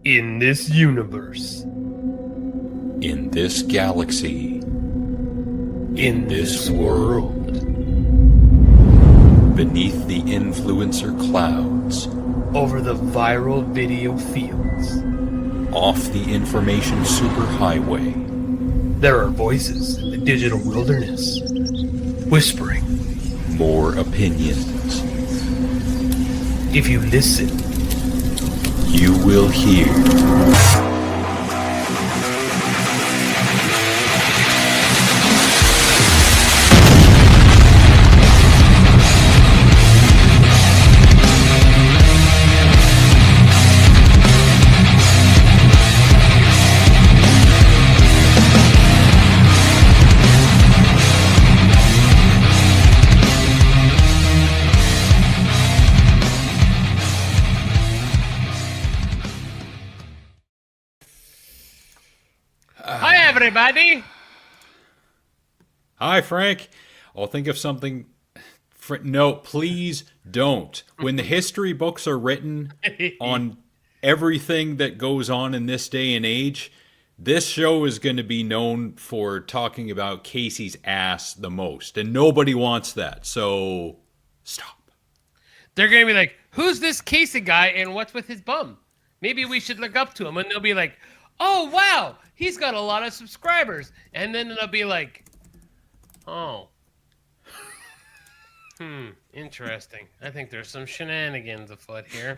In this universe. In this galaxy. In this world. Beneath the influencer clouds. Over the viral video fields. Off the information superhighway. There are voices in the digital wilderness, whispering. More opinions. If you listen, you will hear. Everybody. Hi, Frank. I'll think of something. No, please don't. When the history books are written on everything that goes on in this day and age, this show is going to be known for talking about Casey's ass the most. And nobody wants that. So stop. They're going to be like, who's this Casey guy and what's with his bum? Maybe we should look up to him. And they'll be like, oh, wow, he's got a lot of subscribers. And then it'll be like, oh. Interesting. I think there's some shenanigans afoot here.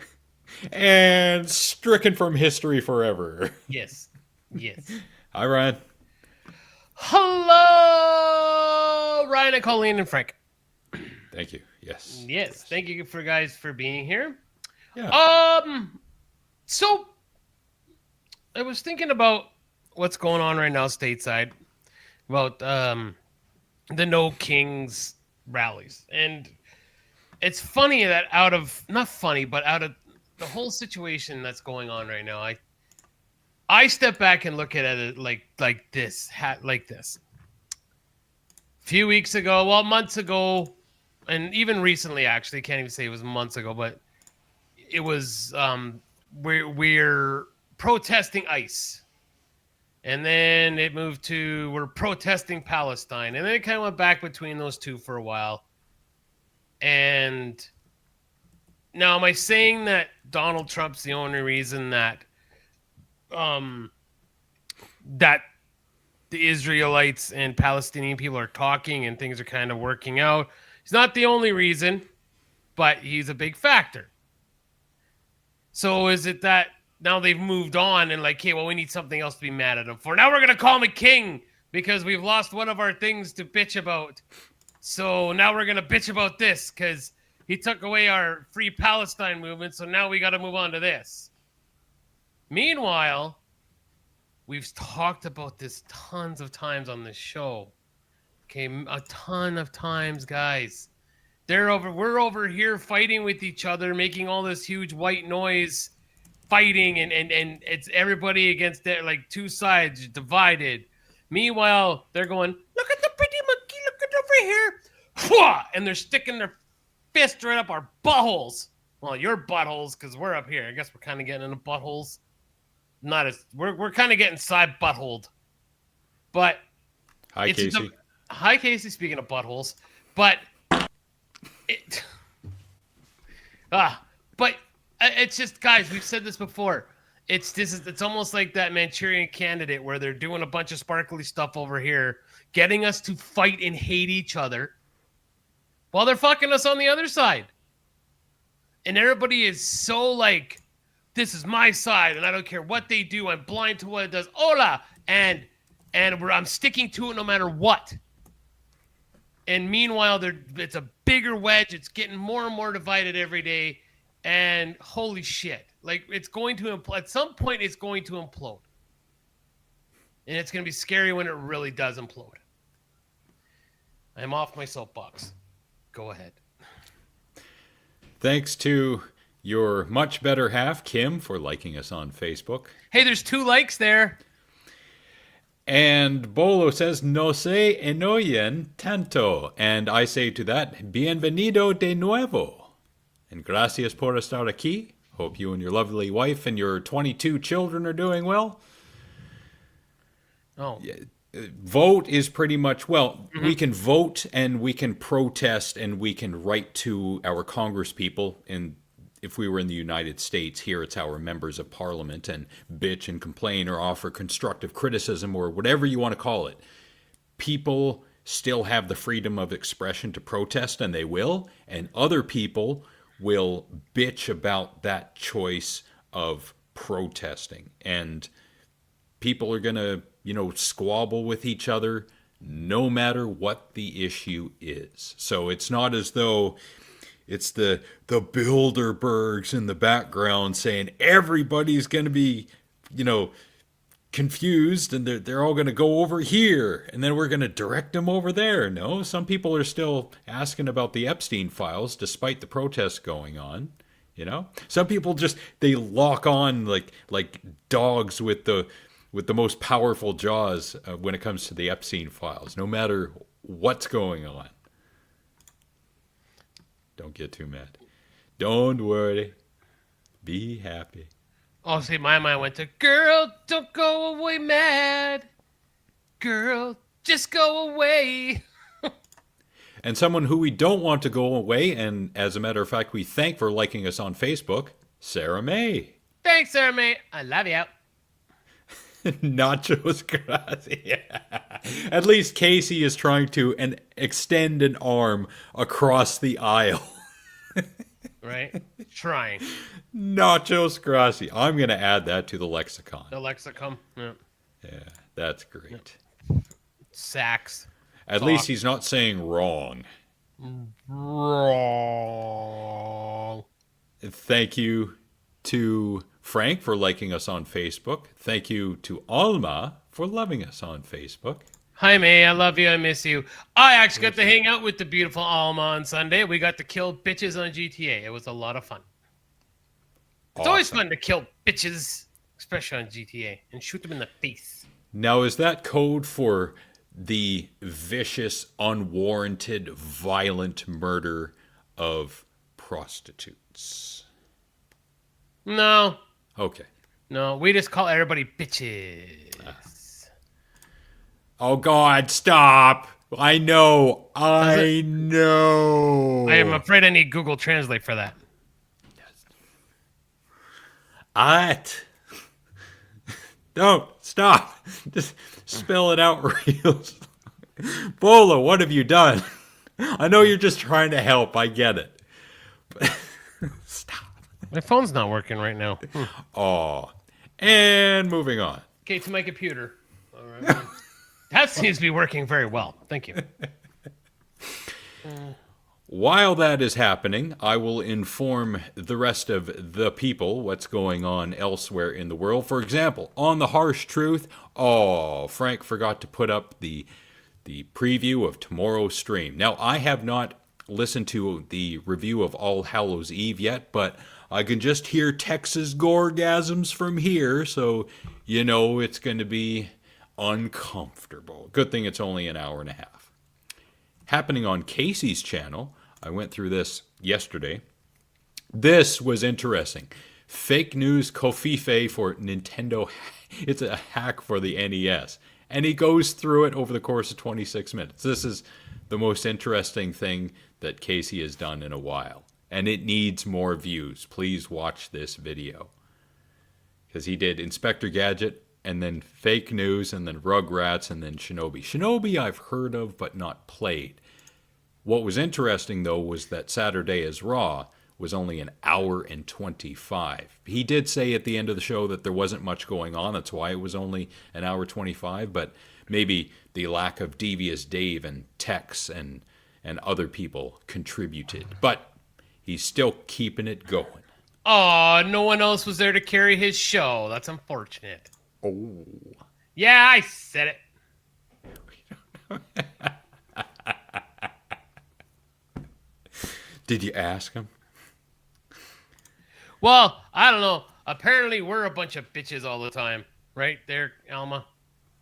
And stricken from history forever. Yes. Yes. Hi, Ryan. Hello, Ryan and Colleen and Frank. Thank you. Yes. Yes. Thank you for guys for being here. Yeah. So I was thinking about what's going on right now stateside about the No Kings rallies. And it's funny that out of the whole situation that's going on right now, I step back and look at it like this. A few weeks ago, months ago, and even recently, actually, can't even say it was months ago, but it was we're protesting ICE. And then it moved to we're protesting Palestine. And then it kind of went back between those two for a while. And now, am I saying that Donald Trump's the only reason that that the Israelites and Palestinian people are talking and things are kind of working out? He's not the only reason, but he's a big factor. So is it that now they've moved on and like, hey, well, we need something else to be mad at him for. Now we're going to call him a king because we've lost one of our things to bitch about. So now we're going to bitch about this because he took away our Free Palestine movement. So now we got to move on to this. Meanwhile, we've talked about this tons of times on this show. Okay, a ton of times, guys. We're over here fighting with each other, making all this huge white noise, fighting, and it's everybody against it, like two sides divided. Meanwhile, they're going, look at the pretty monkey, look at over here. And they're sticking their fist right up our buttholes. Well, your buttholes, because we're up here. I guess we're kind of getting into buttholes. We're kind of getting side buttholed. But hi, Casey. Hi, Casey. Speaking of buttholes, but it's just, guys. We've said this before. It's almost like that Manchurian Candidate where they're doing a bunch of sparkly stuff over here, getting us to fight and hate each other, while they're fucking us on the other side. And everybody is so like, this is my side, and I don't care what they do. I'm blind to what it does. Hola, and I'm sticking to it no matter what. And meanwhile, it's a bigger wedge. It's getting more and more divided every day. And holy shit, like it's going to implode. At some point, it's going to implode, and it's going to be scary when it really does implode. I'm off my soapbox. Go ahead. Thanks to your much better half, Kim, for liking us on Facebook. Hey, there's 2 likes there. And Bolo says, no se enoyen tanto. And I say to that, bienvenido de nuevo. And gracias por estar aquí. Hope you and your lovely wife and your 22 children are doing well. Oh. Yeah. Vote is pretty much, well, Mm-hmm. we can vote and we can protest and we can write to our congresspeople. And if we were in the United States, here it's our members of parliament, and bitch and complain or offer constructive criticism or whatever you want to call it. People still have the freedom of expression to protest, and they will. And other people will bitch about that choice of protesting. And people are going to, squabble with each other no matter what the issue is. So it's not as though it's the Bilderbergs in the background saying everybody's going to be, confused and they're all going to go over here and then we're going to direct them over there. No, some people are still asking about the Epstein files despite the protests going on. Some people just, they lock on like dogs with the most powerful jaws when it comes to the Epstein files, no matter what's going on. Don't get too mad. Don't worry. Be happy. Oh, see, my mind went to, girl, don't go away mad. Girl, just go away. And someone who we don't want to go away, and as a matter of fact, we thank for liking us on Facebook, Sarah May. Thanks, Sarah May. I love you. Nachos gracias. At least Casey is trying to extend an arm across the aisle. Right? Trying. Nachos gracias. I'm going to add that to the lexicon. The lexicon. Yeah. Yeah, that's great. Sacks. At least he's not saying wrong. Wrong. Thank you to Frank for liking us on Facebook. Thank you to Alma for loving us on Facebook. Hi, May. I love you. I miss you. I actually got to hang out with the beautiful Alma on Sunday. We got to kill bitches on GTA. It was a lot of fun. It's always fun to kill bitches, especially on GTA, and shoot them in the face. Now, is that code for the vicious, unwarranted, violent murder of prostitutes? No. Okay. No, we just call everybody bitches. Oh, God, stop. I know. I know. I am afraid I need Google Translate for that. Don't. Stop. Just spell it out real. Bola, what have you done? I know you're just trying to help. I get it. But stop. My phone's not working right now. Oh. And moving on. Okay, to my computer. All right. That seems to be working very well. Thank you. While that is happening, I will inform the rest of the people what's going on elsewhere in the world. For example, on The Harsh Truth, Frank forgot to put up the preview of tomorrow's stream. Now, I have not listened to the review of All Hallows Eve yet, but I can just hear Texas gorgasms from here, so it's going to be uncomfortable. Good thing it's only an hour and a half. Happening on Casey's channel, I went through this yesterday. This was interesting. Fake news Kofife for Nintendo. It's a hack for the NES. And he goes through it over the course of 26 minutes. This is the most interesting thing that Casey has done in a while. And it needs more views. Please watch this video. Because he did Inspector Gadget, and then Fake News, and then Rugrats, and then Shinobi. Shinobi I've heard of, but not played. What was interesting, though, was that Saturday is Raw was only an hour and 25. He did say at the end of the show that there wasn't much going on. That's why it was only an hour 25. But maybe the lack of Devious Dave and Tex and other people contributed. But he's still keeping it going. Oh, no one else was there to carry his show. That's unfortunate. Oh. Yeah, I said it. Did you ask him? Well, I don't know. Apparently, we're a bunch of bitches all the time. Right there, Alma?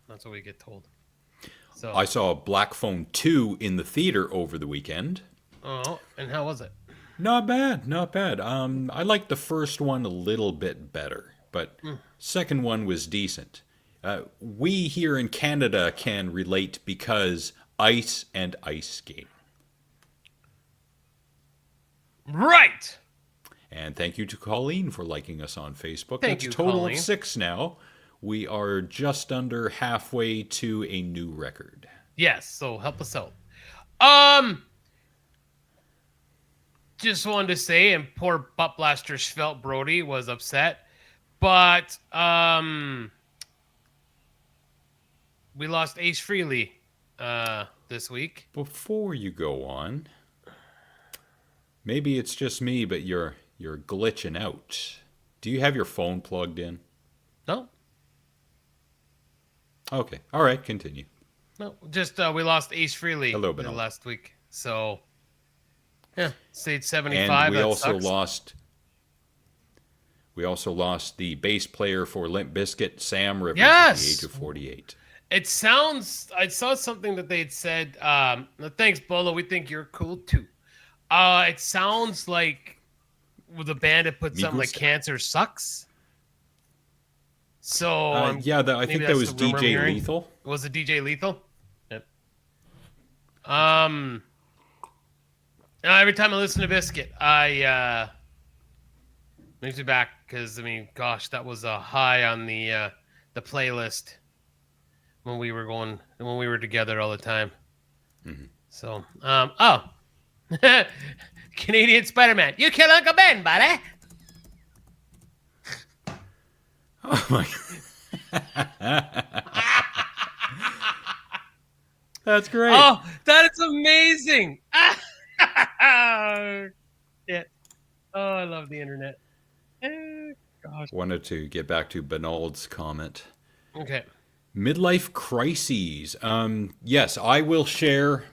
That's what we get told. So I saw Black Phone 2 in the theater over the weekend. Oh, and how was it? Not bad, not bad. I liked the first one a little bit better, but Mm. second one was decent. We here in Canada can relate because ice and ice skate. Right. And thank you to Colleen for liking us on Facebook. Thank That's a you, total of Colleen. 6 now. We are just under halfway to a new record. Yes. So help us out. Um, just wanted to say, and poor butt blaster Svelte Brody was upset, but we lost Ace Frehley this week. Before you go on, maybe it's just me, but you're glitching out. Do you have your phone plugged in? No, Okay. All right, continue. no, just we lost Ace Frehley Hello, Bernal. last week. So yeah, stage And 75. we That also sucks. lost the bass player for Limp Bizkit, Sam Rivers, Yes! at the age of 48. It sounds. I saw something that they'd said. Thanks, Bolo. We think you're cool too. It sounds like the band had put something like gusta. "Cancer sucks." So I maybe think that that's was the rumor I'm DJ hearing. Lethal. Was it DJ Lethal? Yep. Every time I listen to Biscuit, I makes me back because I mean, gosh, that was a high on the playlist when we were together all the time. Mm-hmm. So, Canadian Spider-Man, you kill Uncle Ben, buddy. Oh my! That's great. Oh, that is amazing. Yeah. Oh, I love the internet. Gosh. Wanted to get back to Bernald's comment. Okay. Midlife crises. Yes, I will share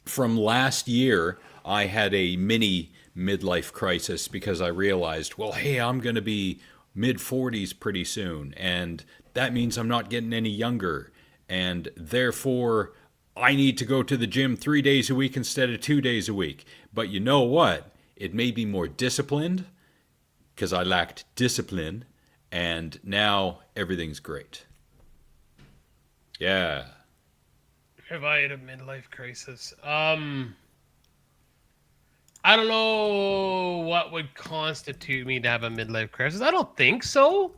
from last year. I had a mini midlife crisis because I realized, well, hey, I'm going to be mid 40s pretty soon, and that means I'm not getting any younger, and therefore I need to go to the gym 3 days a week instead of 2 days a week. But you know what? It made me more disciplined because I lacked discipline, and now everything's great. Yeah. Have I had a midlife crisis? I don't know what would constitute me to have a midlife crisis. I don't think so.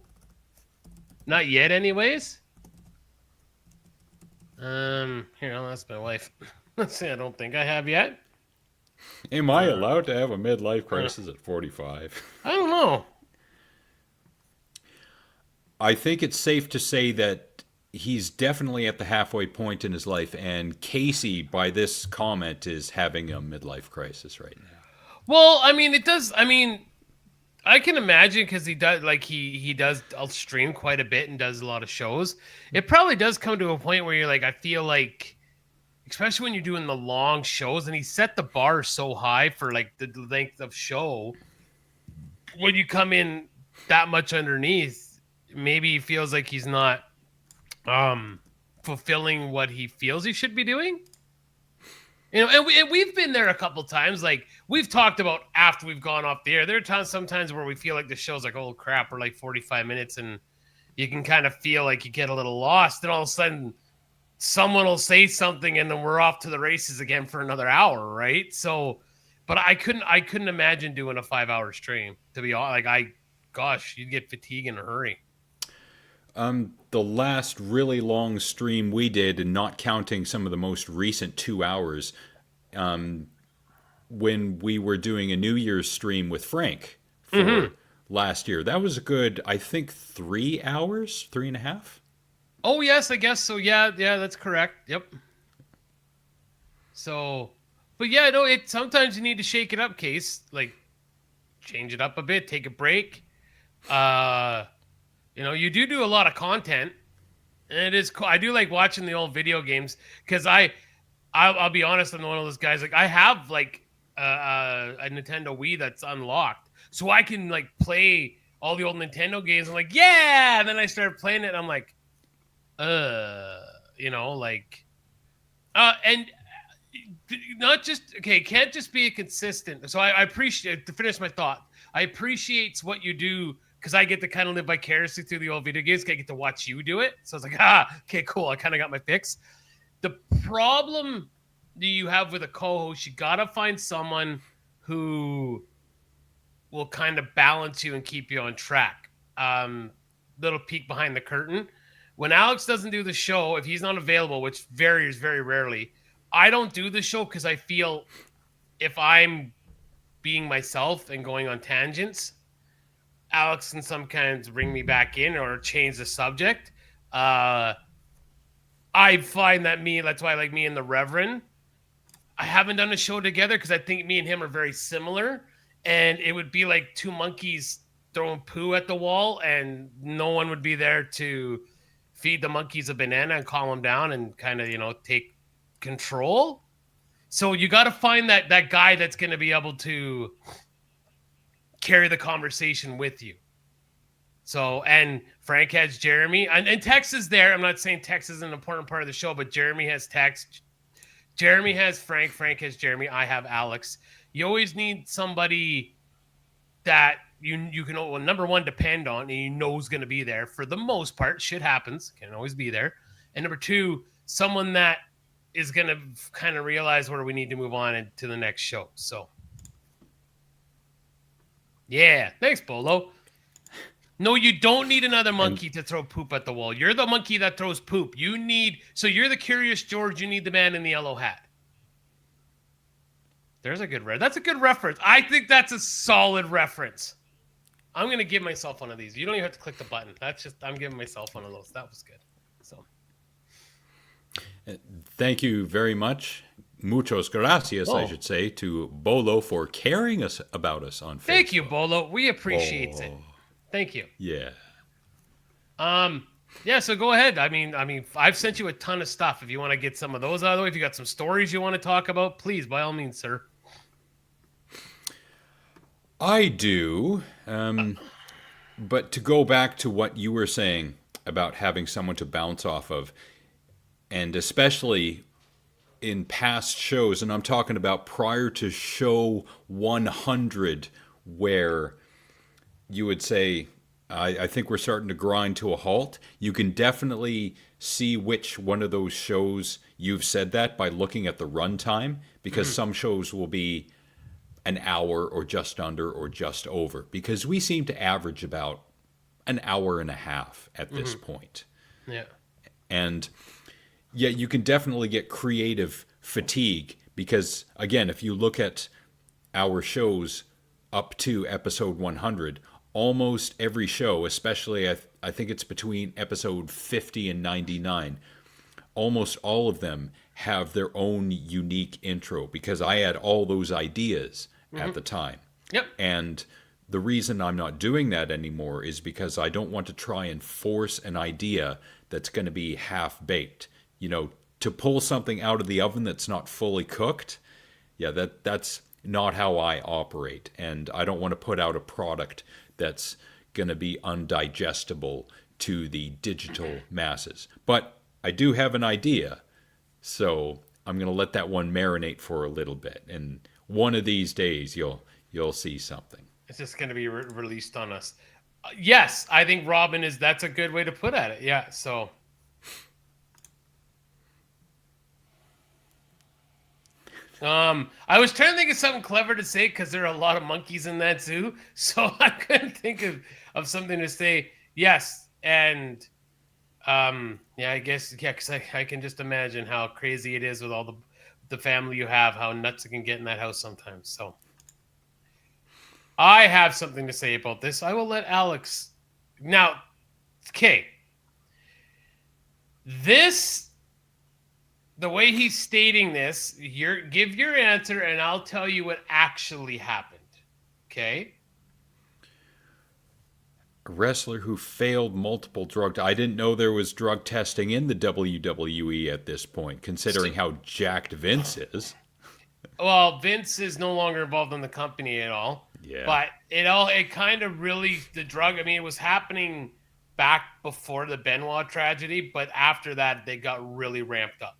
Not yet, anyways. Here, I'll ask my wife. Let's see, I don't think I have yet. Am I allowed to have a midlife crisis at 45? I don't know. I think it's safe to say that he's definitely at the halfway point in his life, and Casey, by this comment, is having a midlife crisis right now. Well, I mean, it does. I mean, I can imagine because he does like he does. I'll stream quite a bit and does a lot of shows. It probably does come to a point where you're like, I feel like, especially when you're doing the long shows, and he set the bar so high for like the length of show. When you come in that much underneath, maybe he feels like he's not fulfilling what he feels he should be doing. You know, and we've been there a couple times. Like we've talked about after we've gone off the air. There are times sometimes where we feel like the show's like, oh crap, we're like 45 minutes, and you can kind of feel like you get a little lost, and all of a sudden someone will say something, and then we're off to the races again for another hour, right? So, but I couldn't imagine doing a 5-hour stream. To be honest, like gosh, you'd get fatigued in a hurry. The last really long stream we did, and not counting some of the most recent 2 hours, when we were doing a New Year's stream with Frank for last year, that was a good, I think, 3 hours, 3.5. Oh yes, I guess so. Yeah, that's correct. Yep. So, but yeah, no, it sometimes you need to shake it up, Case. Like, change it up a bit, take a break. You know, you do a lot of content, and it is cool. I do like watching the old video games because I'll be honest, I'm one of those guys. Like, I have like a Nintendo Wii that's unlocked, so I can like play all the old Nintendo games. I'm like, yeah, and then I started playing it, and I'm like, you know, like, and not just okay, can't just be a consistent. So I appreciate, to finish my thought, I appreciate what you do because I get to kind of live vicariously through the old video games. I get to watch you do it. So it's like, okay, cool. I kind of got my fix. The problem that you have with a co-host, you gotta find someone who will kind of balance you and keep you on track. Little peek behind the curtain. When Alex doesn't do the show, if he's not available, which varies very rarely, I don't do the show because I feel if I'm being myself and going on tangents, Alex can sometimes bring me back in or change the subject. I find that that's why I like me and the Reverend. I haven't done a show together because I think me and him are very similar. And it would be like two monkeys throwing poo at the wall, and no one would be there to feed the monkeys a banana and calm them down and kind of, take control. So you got to find that guy that's going to be able to carry the conversation with you. So, and Frank has Jeremy, and Tex is there. I'm not saying Tex is an important part of the show, but Jeremy has Tex. Jeremy has Frank. Frank has Jeremy. I have Alex. You always need somebody that you can, well, number one, depend on, and you know who's going to be there. For the most part, shit happens. Can always be there. And number two, someone that is going to kind of realize where we need to move on into the next show. So, yeah. Thanks, Bolo. No, you don't need another monkey to throw poop at the wall. You're the monkey that throws poop. So you're the Curious George. You need the man in the yellow hat. That's a good reference. I think that's a solid reference. I'm going to give myself one of these. You don't even have to click the button. I'm giving myself one of those. That was good. So, thank you very much. Muchos gracias, I should say, to Bolo for caring about us on Facebook. Thank you, Bolo. We appreciate it. Thank you. Yeah. Yeah, so go ahead. I mean, I've sent you a ton of stuff. If you want to get some of those out of the way, if you got some stories you want to talk about, please, by all means, sir. I do. But to go back to what you were saying about having someone to bounce off of, and especially in past shows, and I'm talking about prior to show 100, where you would say, I think we're starting to grind to a halt. You can definitely see which one of those shows you've said that by looking at the runtime, because some shows will be an hour or just under or just over, because we seem to average about an hour and a half at this point. Yeah. And yeah, you can definitely get creative fatigue, because again, if you look at our shows up to episode 100, almost every show, especially I think it's between episode 50 and 99, almost all of them have their own unique intro, because I had all those ideas at the time. Yep. And the reason I'm not doing that anymore is because I don't want to try and force an idea that's going to be half-baked. To pull something out of the oven that's not fully cooked, yeah, that's not how I operate. And I don't want to put out a product that's going to be undigestible to the digital masses. But I do have an idea, so I'm going to let that one marinate for a little bit. And one of these days, you'll see something. It's just going to be released on us. Yes, I think Robin that's a good way to put at it. Yeah, so. I was trying to think of something clever to say because there are a lot of monkeys in that zoo, so I couldn't think of something to say. Yes, and yeah, I guess, yeah, because I can just imagine how crazy it is with all the family you have, how nuts it can get in that house sometimes. So I have something to say about this. I will let Alex now. Okay, the way he's stating this, give your answer, and I'll tell you what actually happened. Okay? A wrestler who failed multiple I didn't know there was drug testing in the WWE at this point, considering how jacked Vince is. Well, Vince is no longer involved in the company at all. Yeah. But it kind of really, the drug, it was happening back before the Benoit tragedy, but after that, they got really ramped up.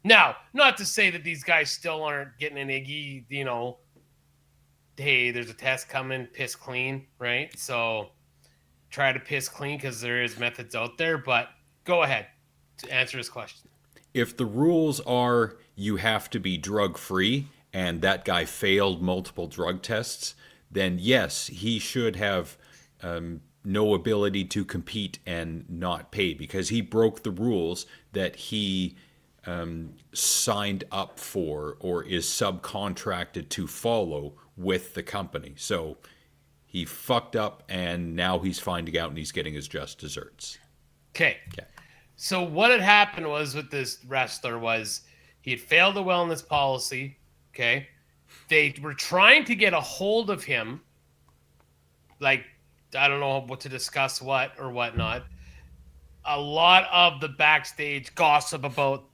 Now, not to say that these guys still aren't getting an Iggy, you know, hey, there's a test coming, piss clean, right? So try to piss clean because there is methods out there, but go ahead to answer his question. If the rules are you have to be drug free and that guy failed multiple drug tests, then yes, he should have no ability to compete and not pay because he broke the rules that he signed up for or is subcontracted to follow with the company. So he fucked up and now he's finding out and he's getting his just desserts. Okay. So what had happened was with this wrestler was he had failed the wellness policy. Okay. They were trying to get a hold of him. Like, I don't know what to discuss what or whatnot. A lot of the backstage gossip about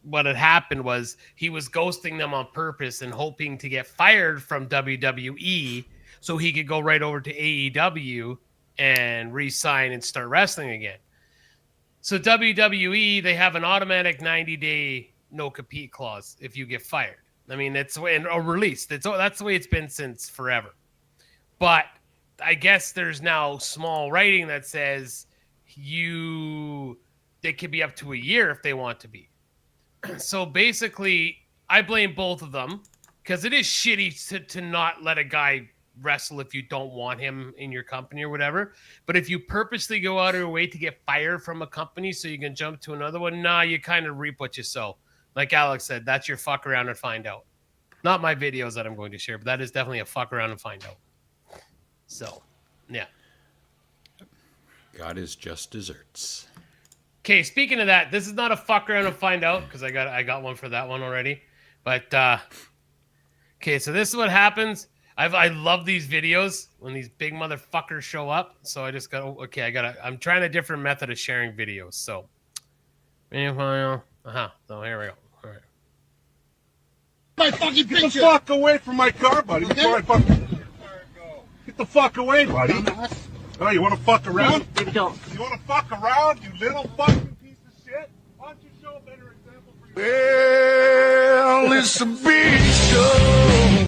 what had happened was he was ghosting them on purpose and hoping to get fired from WWE so he could go right over to AEW and re-sign and start wrestling again. So WWE, they have an automatic 90-day no-compete clause if you get fired. I mean, that's the way, or released. That's the way it's been since forever. But I guess there's now small writing that says they could be up to a year if they want to be. So basically, I blame both of them because it is shitty to not let a guy wrestle if you don't want him in your company or whatever. But if you purposely go out of your way to get fired from a company so you can jump to another one, you kind of reap what you sow. Like Alex said, that's your fuck around and find out. Not my videos that I'm going to share, but that is definitely a fuck around and find out. So, yeah. God is just desserts. Okay, speaking of that, this is not a fuck around and find out because I got one for that one already. But okay, so this is what happens. I love these videos when these big motherfuckers show up. So I just got I'm trying a different method of sharing videos. So so here we go. All right. My fucking get the fuck away from my car, buddy. Okay. Before I fucking get the fuck away, buddy. Oh, you want to fuck around? Maybe don't. You want to fuck around, you little fucking piece of shit? Why don't you show a better example for yourself? Well, it's a big show.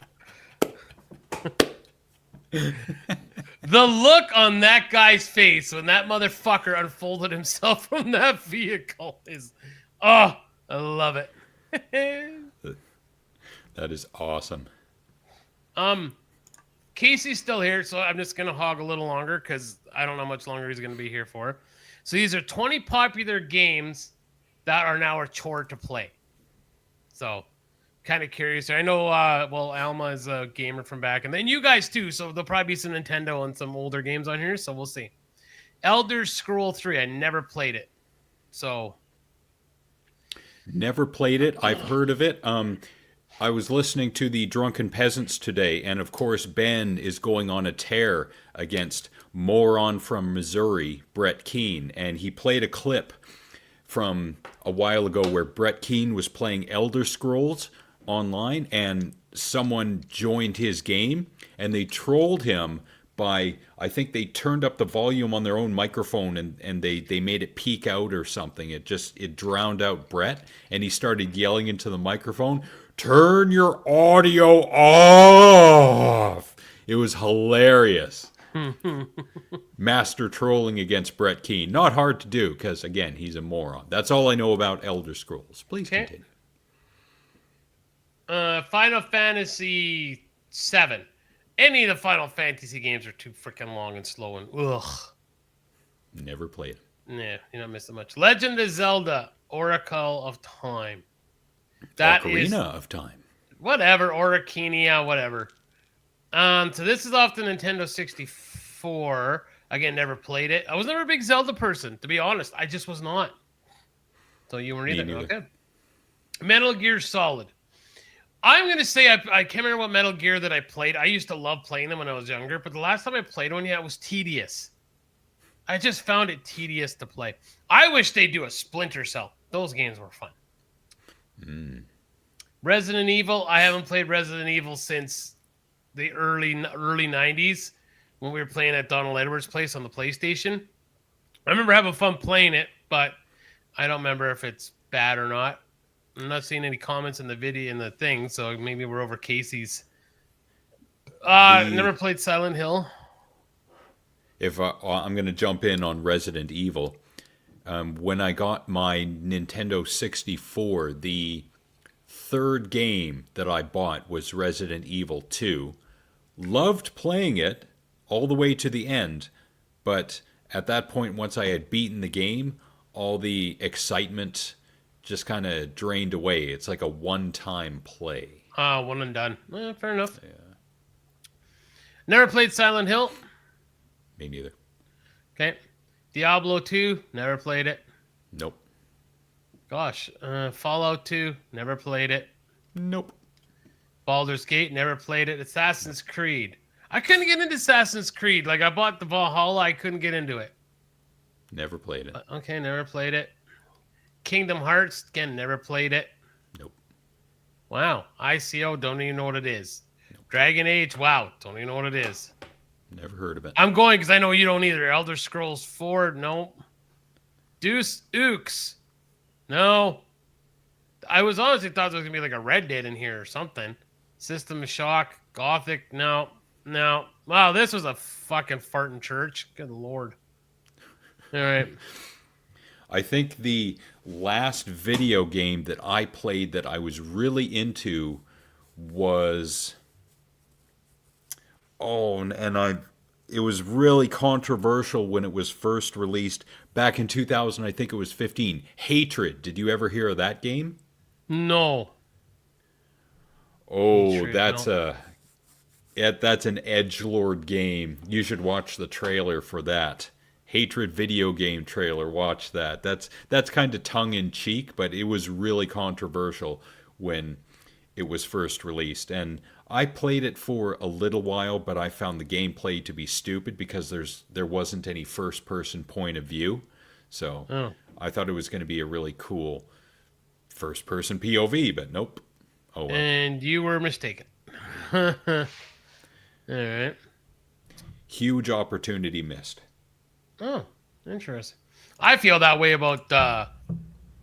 The look on that guy's face when that motherfucker unfolded himself from that vehicle is, I love it. That is awesome. Casey's still here, so I'm just going to hog a little longer because I don't know how much longer he's going to be here for. So these are 20 popular games that are now a chore to play. So kind of curious. I know, Alma is a gamer from back, and then you guys too, so there'll probably be some Nintendo and some older games on here, so we'll see. Elder Scroll 3, I never played it. So. Never played it. I've heard of it. I was listening to the Drunken Peasants today, and of course Ben is going on a tear against moron from Missouri, Brett Keane, and he played a clip from a while ago where Brett Keane was playing Elder Scrolls online, and someone joined his game, and they trolled him by, I think they turned up the volume on their own microphone and they made it peak out or something. It drowned out Brett, and he started yelling into the microphone, "Turn your audio off!" It was hilarious. Master trolling against Brett Keane. Not hard to do, because, again, he's a moron. That's all I know about Elder Scrolls. Please continue. Final Fantasy 7. Any of the Final Fantasy games are too freaking long and slow and ugh. Never played it. Nah, you're not missing much. Legend of Zelda, Oracle of Time. That Ocarina of Time. Whatever, Oricania, whatever. So this is off the Nintendo 64. Again, never played it. I was never a big Zelda person, to be honest. I just was not. So you weren't either. Okay. Metal Gear Solid. I'm going to say I can't remember what Metal Gear that I played. I used to love playing them when I was younger, but the last time I played one, it was tedious. I just found it tedious to play. I wish they'd do a Splinter Cell. Those games were fun. Resident Evil. I haven't played Resident Evil since the early 90s when we were playing at Donald Edwards' place on the PlayStation. I remember having fun playing it, but I don't remember if it's bad or not. I'm not seeing any comments in the video in the thing, so maybe we're over Casey's. Never played Silent Hill. If I'm going to jump in on Resident Evil, when I got my Nintendo 64, the third game that I bought was Resident Evil 2. Loved playing it all the way to the end, but at that point, once I had beaten the game, all the excitement just kind of drained away. It's like a one-time play. One and done. Fair enough. Yeah. Never played Silent Hill. Me neither. Okay. Diablo 2. Never played it. Nope. Gosh. Fallout 2. Never played it. Nope. Baldur's Gate. Never played it. Assassin's Creed. I couldn't get into Assassin's Creed. Like, I bought the Valhalla. I couldn't get into it. Never played it. Okay. Never played it. Kingdom Hearts. Again, never played it. Nope. Wow. ICO. Don't even know what it is. Nope. Dragon Age. Wow. Don't even know what it is. Never heard of it. I'm going because I know you don't either. Elder Scrolls 4. No. Deuce Ooks. No. I was honestly thought there was going to be like a Red Dead in here or something. System Shock. Gothic. No. No. Wow, this was a fucking farting church. Good Lord. All right. I think the last video game that I played that I was really into was... it was really controversial when it was first released back in 2000. I think it was 15. Hatred. Did you ever hear of that game? No. Oh, Hatred, that's no. that's an edgelord game. You should watch the trailer for that. Hatred video game trailer. Watch that. That's kind of tongue in cheek, but it was really controversial when it was first released. And I played it for a little while, but I found the gameplay to be stupid because there wasn't any first-person point of view. So I thought it was going to be a really cool first-person POV, but nope. Oh well. And you were mistaken. All right. Huge opportunity missed. Oh, interesting. I feel that way about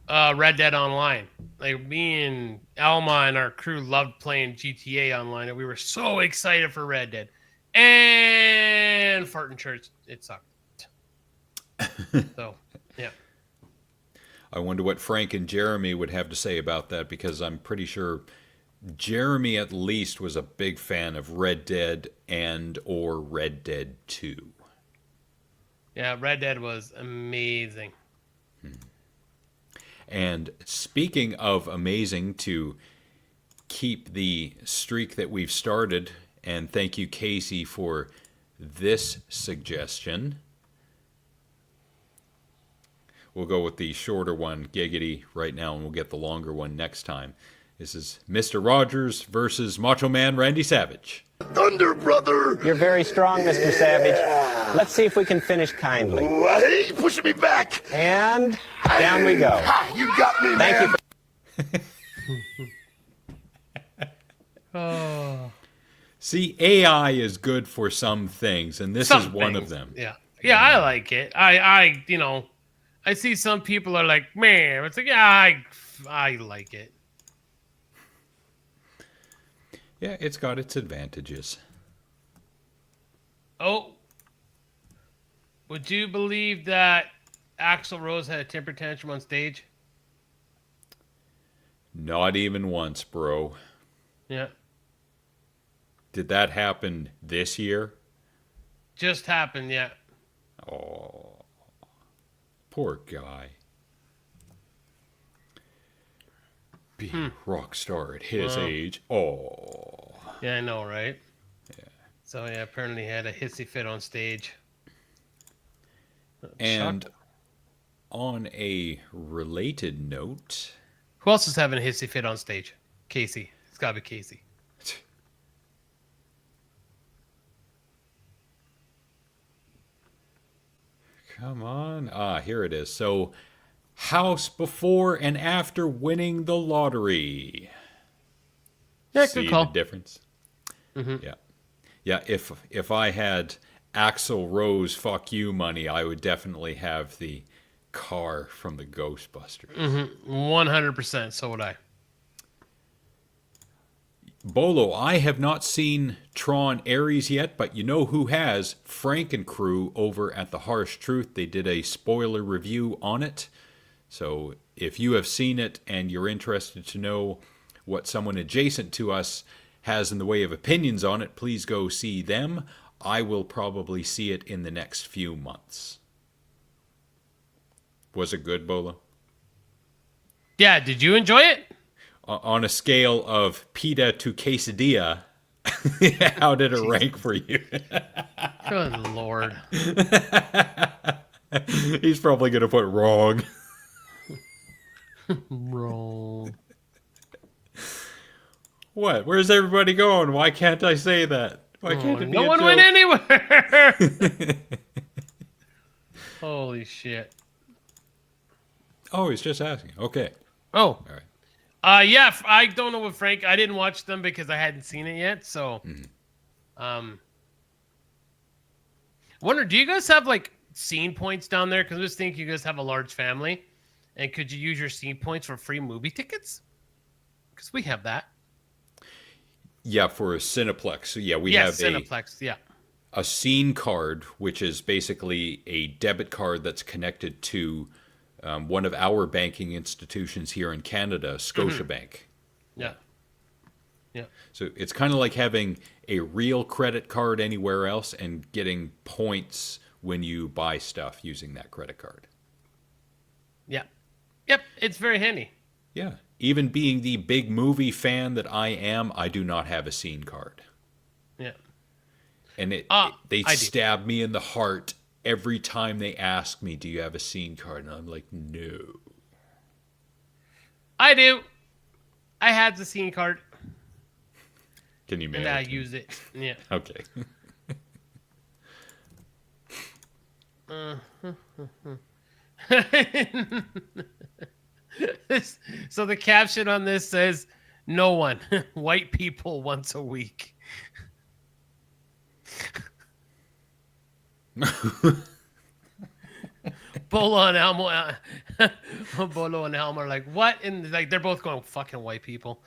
Red Dead Online. Like, me and Alma and our crew loved playing GTA Online, and we were so excited for Red Dead. And farting church, it sucked. So, yeah. I wonder what Frank and Jeremy would have to say about that, because I'm pretty sure Jeremy at least was a big fan of Red Dead and or Red Dead 2. Yeah, Red Dead was amazing. And speaking of amazing, to keep the streak that we've started, and thank you, Casey, for this suggestion. We'll go with the shorter one, Giggity, right now, and we'll get the longer one next time. This is Mr. Rogers versus Macho Man Randy Savage. Thunder, brother! You're very strong, Mr. Savage. Let's see if we can finish kindly. Hey, pushing me back! And down we go. Ha, you got me, Thank man. you. Oh. See, AI is good for some things, and this is one of them. Yeah. Yeah, I like it. I see some people are like, man, it's like, yeah, I like it. Yeah, it's got its advantages. Oh. Would you believe that Axl Rose had a temper tantrum on stage? Not even once, bro. Yeah. Did that happen this year? Just happened, yeah. Oh, poor guy. Being a rock star at his age. Oh. Yeah, I know, right? Yeah. So, yeah, apparently he had a hissy fit on stage. And on a related note... Who else is having a hissy fit on stage? Casey. It's got to be Casey. Come on. Here it is. So, house before and after winning the lottery. Yeah, See good call. the difference? Mm-hmm. Yeah. Yeah, if I had Axl Rose fuck you money, I would definitely have the car from the Ghostbusters. 100%. So would I. Bolo, I have not seen Tron Ares yet, but you know who has? Frank and crew over at The Harsh Truth. They did a spoiler review on it. So if you have seen it and you're interested to know what someone adjacent to us has in the way of opinions on it, please go see them. I will probably see it in the next few months. Was it good, Bolo? Yeah, did you enjoy it? On a scale of pita to quesadilla, how did it rank for you? Good Lord. He's probably going to put wrong. Wrong. What? Where's everybody going? Why can't I say that? Why can't it be No a one joke? went anywhere. Holy shit. Oh, he's just asking. Okay. Oh. All right. Yeah, I don't know what Frank. I didn't watch them because I hadn't seen it yet. So, wonder, do you guys have like scene points down there? Because I just think you guys have a large family, and could you use your scene points for free movie tickets? Because we have that. Yeah, for a Cineplex. So yeah, we have Cineplex. a scene card, which is basically a debit card that's connected to one of our banking institutions here in Canada, Scotiabank. Yeah. So it's kind of like having a real credit card anywhere else and getting points when you buy stuff using that credit card. Yeah. Yep. It's very handy. Yeah. Even being the big movie fan that I am, I do not have a scene card. Yeah. And they I do. stab me in the heart every time they ask me, do you have a scene card? And I'm like, no. I do. I had the scene card. Can you mail And I it? use it. Yeah. Okay. So the caption on this says, no one. White people once a week. Bolo and Elmo, Bolo and Elmo are like, what? And like they're both going, fucking white people.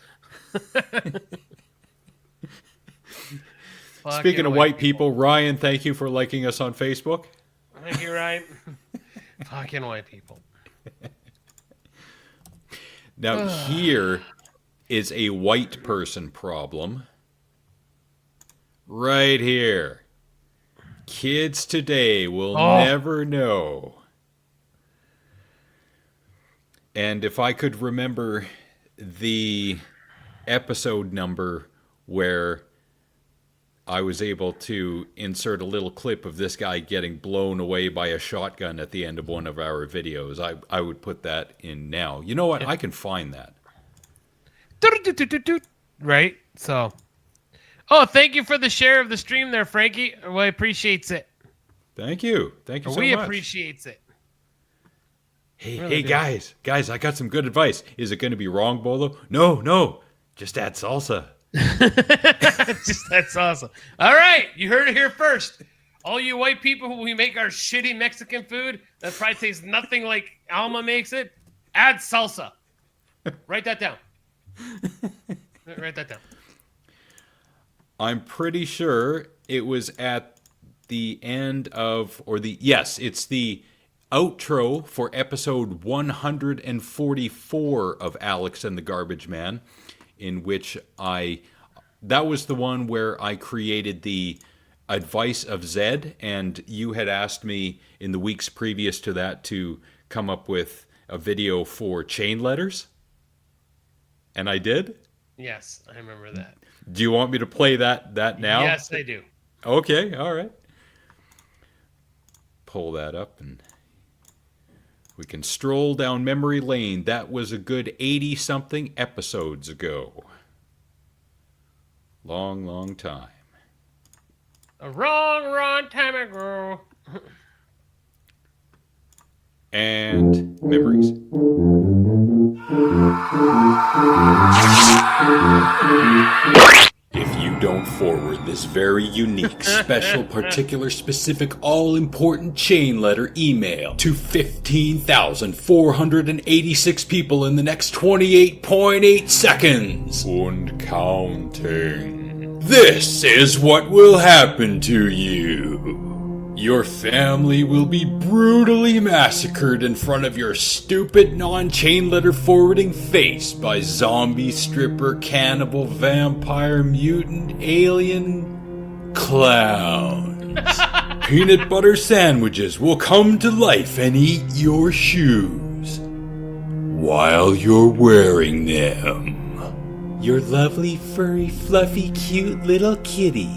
Speaking of white people, Ryan, thank you for liking us on Facebook. You're right. Fucking white people. Now, here is a white person problem. Right here. Kids today will never know. And if I could remember the episode number where I was able to insert a little clip of this guy getting blown away by a shotgun at the end of one of our videos, I would put that in now. You know what? I can find that. Right? So. Oh, thank you for the share of the stream there, Frankie. We appreciates it. Thank you. Thank you so We much. appreciates it. Hey, guys, I got some good advice. Is it going to be wrong, Bolo? No, just add salsa. That's awesome. All right, you heard it here first. All you white people who we make our shitty Mexican food that probably tastes nothing like Alma makes it, add salsa. Write that down. Write that down. I'm pretty sure it was at the end of, it's the outro for episode 144 of Alex and the Garbage Man, in which that was the one where I created the advice of Zed, and you had asked me in the weeks previous to that to come up with a video for chain letters. And I did? Yes, I remember that. Do you want me to play that now? Yes, I do. Okay, all right. Pull that up and we can stroll down memory lane. That was a good 80-something episodes ago. Long time. A wrong time ago. And memories. If you don't forward this this very unique, special, particular, specific, all-important chain letter email to 15,486 people in the next 28.8 seconds. And counting. This is what will happen to you. Your family will be brutally massacred in front of your stupid non-chain letter forwarding face by zombie, stripper, cannibal, vampire, mutant, alien, clowns. Peanut butter sandwiches will come to life and eat your shoes while you're wearing them. Your lovely, furry, fluffy, cute little kitty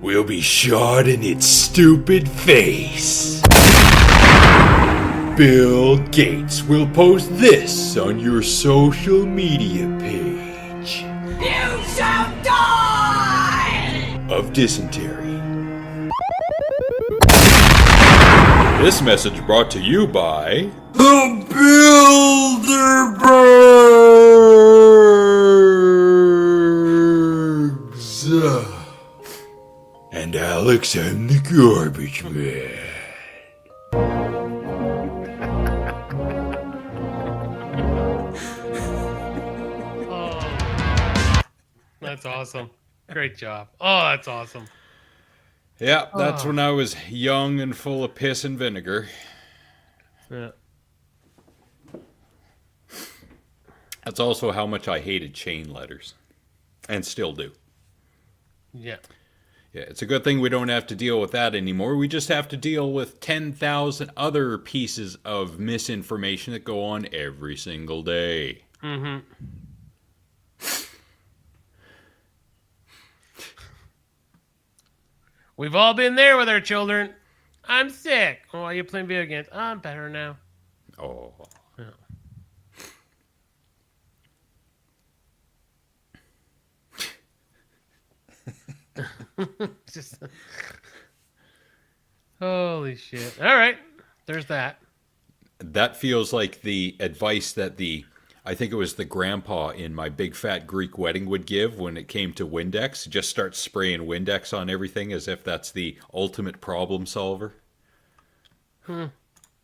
will be shot in its stupid face. Bill Gates will post this on your social media page. You shall die! Of dysentery. This message brought to you by the Bilderbergs. And Alex, I'm the garbage man. That's awesome. Great job. Oh, that's awesome. Yeah, that's when I was young and full of piss and vinegar. Yeah. That's also how much I hated chain letters. And still do. Yeah. Yeah, it's a good thing we don't have to deal with that anymore. We just have to deal with 10,000 other pieces of misinformation that go on every single day. Mm-hmm. We've all been there with our children. I'm sick. Oh, are you playing video games? I'm better now. Oh. Yeah. Just holy shit. All right. There's that. That feels like the advice that I think it was the grandpa in My Big Fat Greek Wedding would give when it came to Windex. Just start spraying Windex on everything as if that's the ultimate problem solver.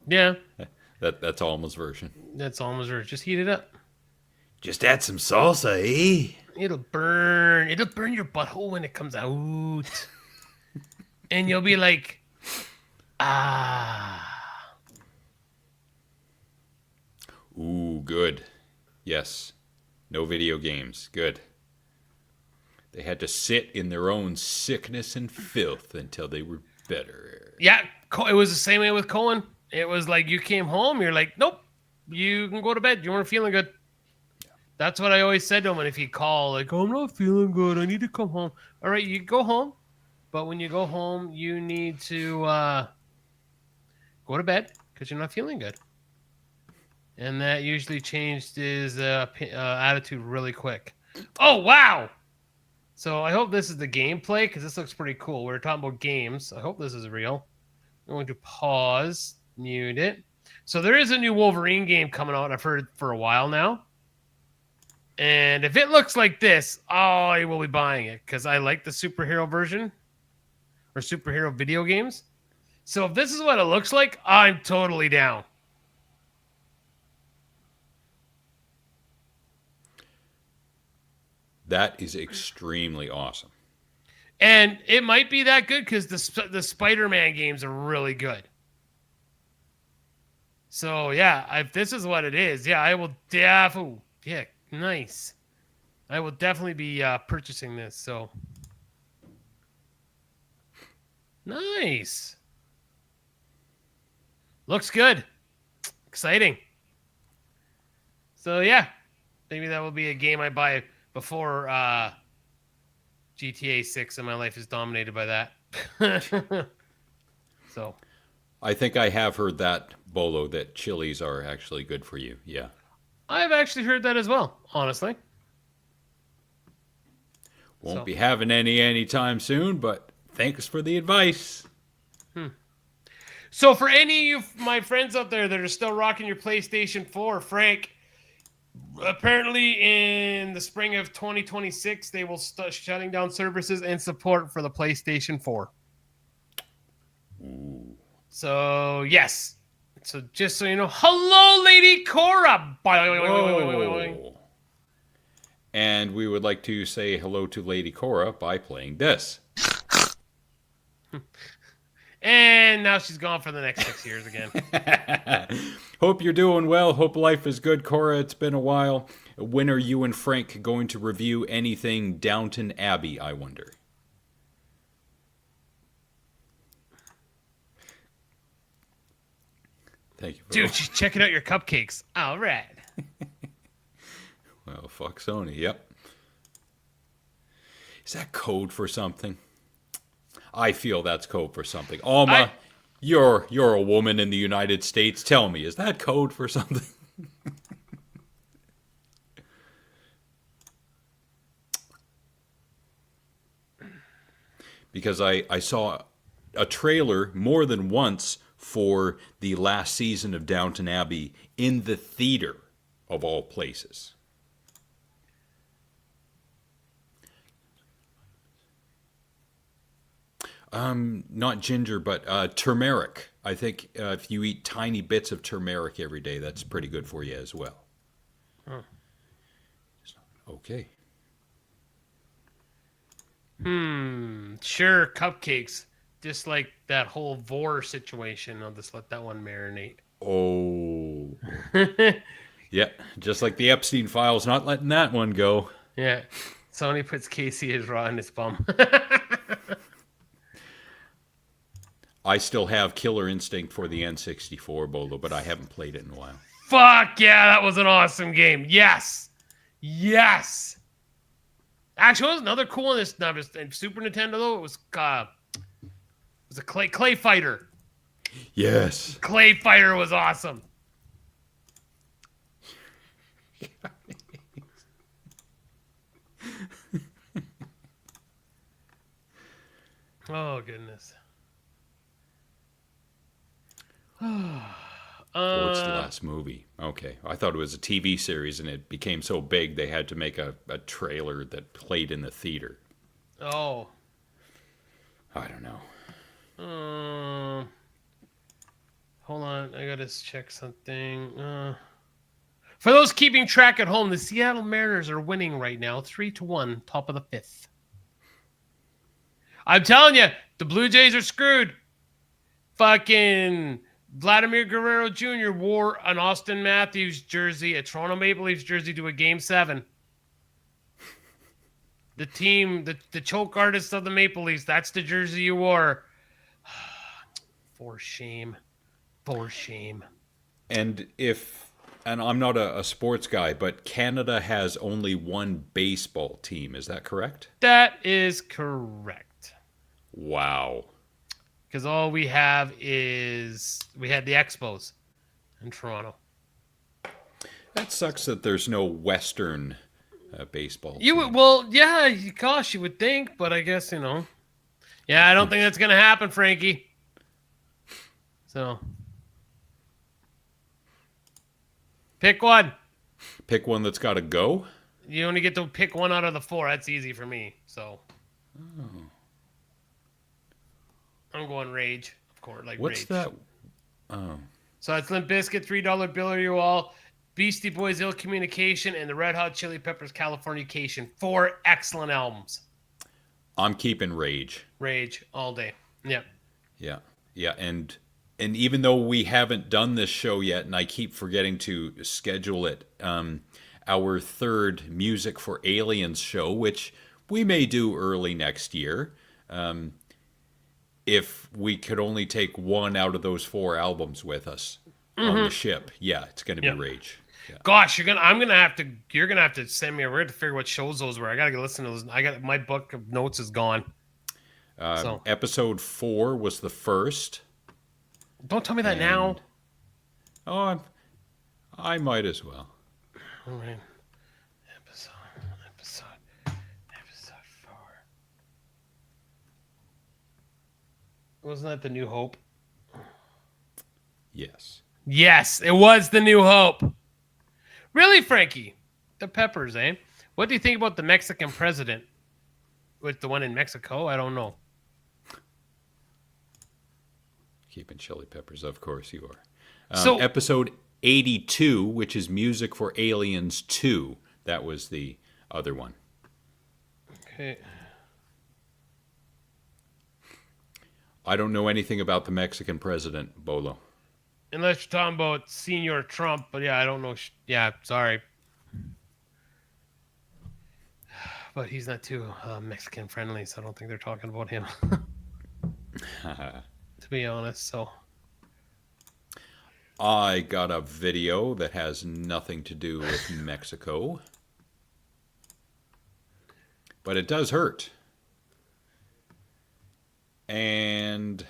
Yeah. That's Alma's version. That's almost right. Just heat it up. Just add some salsa, eh? It'll burn. It'll burn your butthole when it comes out. And you'll be like, ah. Ooh, good. Yes. No video games. Good. They had to sit in their own sickness and filth until they were better. Yeah, it was the same way with Cohen. It was like you came home, you're like, nope, you can go to bed. You weren't feeling good. That's what I always said to him. And if he called, like, oh, I'm not feeling good, I need to come home. All right, you go home. But when you go home, you need to go to bed because you're not feeling good. And that usually changed his attitude really quick. Oh, wow. So I hope this is the gameplay because this looks pretty cool. We're talking about games. I hope this is real. I'm going to pause, mute it. So there is a new Wolverine game coming out. I've heard for a while now. And if it looks like this, I will be buying it because I like the superhero version or superhero video games. So if this is what it looks like, I'm totally down. That is extremely awesome. And it might be that good because the Spider-Man games are really good. So, yeah, if this is what it is, yeah, I will definitely... Yeah, nice. I will definitely be purchasing this, so... Nice. Looks good. Exciting. So, yeah. Maybe that will be a game I buy before GTA 6 and my life is dominated by that. So... I think I have heard that, Bolo, that chilies are actually good for you. Yeah. I've actually heard that as well, honestly. Won't be having any anytime soon, but thanks for the advice. So for any of you, my friends out there that are still rocking your PlayStation 4, Frank, Apparently, in the spring of 2026, they will start shutting down services and support for the PlayStation 4. Ooh. So, yes. So, just so you know, hello, Lady Cora. Whoa. And we would like to say hello to Lady Cora by playing this. And now she's gone for the next 6 years again. Hope you're doing well. Hope life is good, Cora. It's been a while. When are you and Frank going to review anything Downton Abbey, I wonder? Thank you. Dude, she's checking out your cupcakes. All right. Well, fuck Sony. Yep. Is that code for something? I feel that's code for something. Alma, you're a woman in the United States. Tell me, is that code for something? Because I saw a trailer more than once for the last season of Downton Abbey in the theater, of all places. Not ginger, but turmeric. I think if you eat tiny bits of turmeric every day, that's pretty good for you as well. Huh. Okay. Sure, cupcakes. Just like that whole vor situation. I'll just let that one marinate. Oh. Yeah, just like the Epstein files, not letting that one go. Yeah. Sony puts Casey as raw in his bum. I still have Killer Instinct for the N64, Bolo, but I haven't played it in a while. Fuck yeah, that was an awesome game. Yes. Yes. Actually, what was another cool one? This not just Super Nintendo though. It was a Clay Fighter. Yes. Clay Fighter was awesome. Oh goodness. What's the last movie? Okay. I thought it was a TV series and it became so big they had to make a trailer that played in the theater. Oh. I don't know. Hold on. I gotta check something. For those keeping track at home, the Seattle Mariners are winning right now, 3-1, top of the 5th. I'm telling you, the Blue Jays are screwed. Fucking Vladimir Guerrero Jr. wore an Austin Matthews jersey, a Toronto Maple Leafs jersey, to a Game 7. The team, the choke artist of the Maple Leafs, that's the jersey you wore. For shame. For shame. And I'm not a sports guy, but Canada has only one baseball team. Is that correct? That is correct. Wow. Because all we have is we had the Expos in Toronto. That sucks that there's no Western baseball team. You would, well, yeah, gosh, you would think, but I guess, yeah, I don't think that's gonna happen, Frankie. So, pick one. Pick one that's got to go? You only get to pick one out of the 4. That's easy for me. So, I'm going Rage, of course. Like What's Rage. that? Oh. So it's Limp Bizkit, $3 Bill Are You All, Beastie Boys, Ill Communication, and the Red Hot Chili Peppers, Californication. 4 excellent albums. I'm keeping Rage. Rage all day. Yep. Yeah. Yeah. And even though we haven't done this show yet, and I keep forgetting to schedule it, our third Music for Aliens show, which we may do early next year, if we could only take one out of those 4 albums with us on the ship, yeah, it's going to be Rage. Yeah. Gosh, you're gonna have to send me. We're gonna have to figure what shows those were. I gotta go listen to those. I got my book of notes is gone. Episode 4 was the first. Don't tell me that now. Oh, I might as well. All right. Episode 4. Wasn't that the New Hope? Yes. Yes, it was the New Hope. Really, Frankie? The peppers, eh? What do you think about the Mexican president? With the one in Mexico? I don't know. Keeping chili peppers, of course you are. So- episode 82, which is Music for Aliens 2. That was the other one. Okay. I don't know anything about the Mexican president, Bolo. Unless you're talking about Senior Trump, but yeah, I don't know. Yeah, sorry. But he's not too Mexican friendly, so I don't think they're talking about him. To be honest, so. I got a video that has nothing to do with Mexico. But it does hurt. And...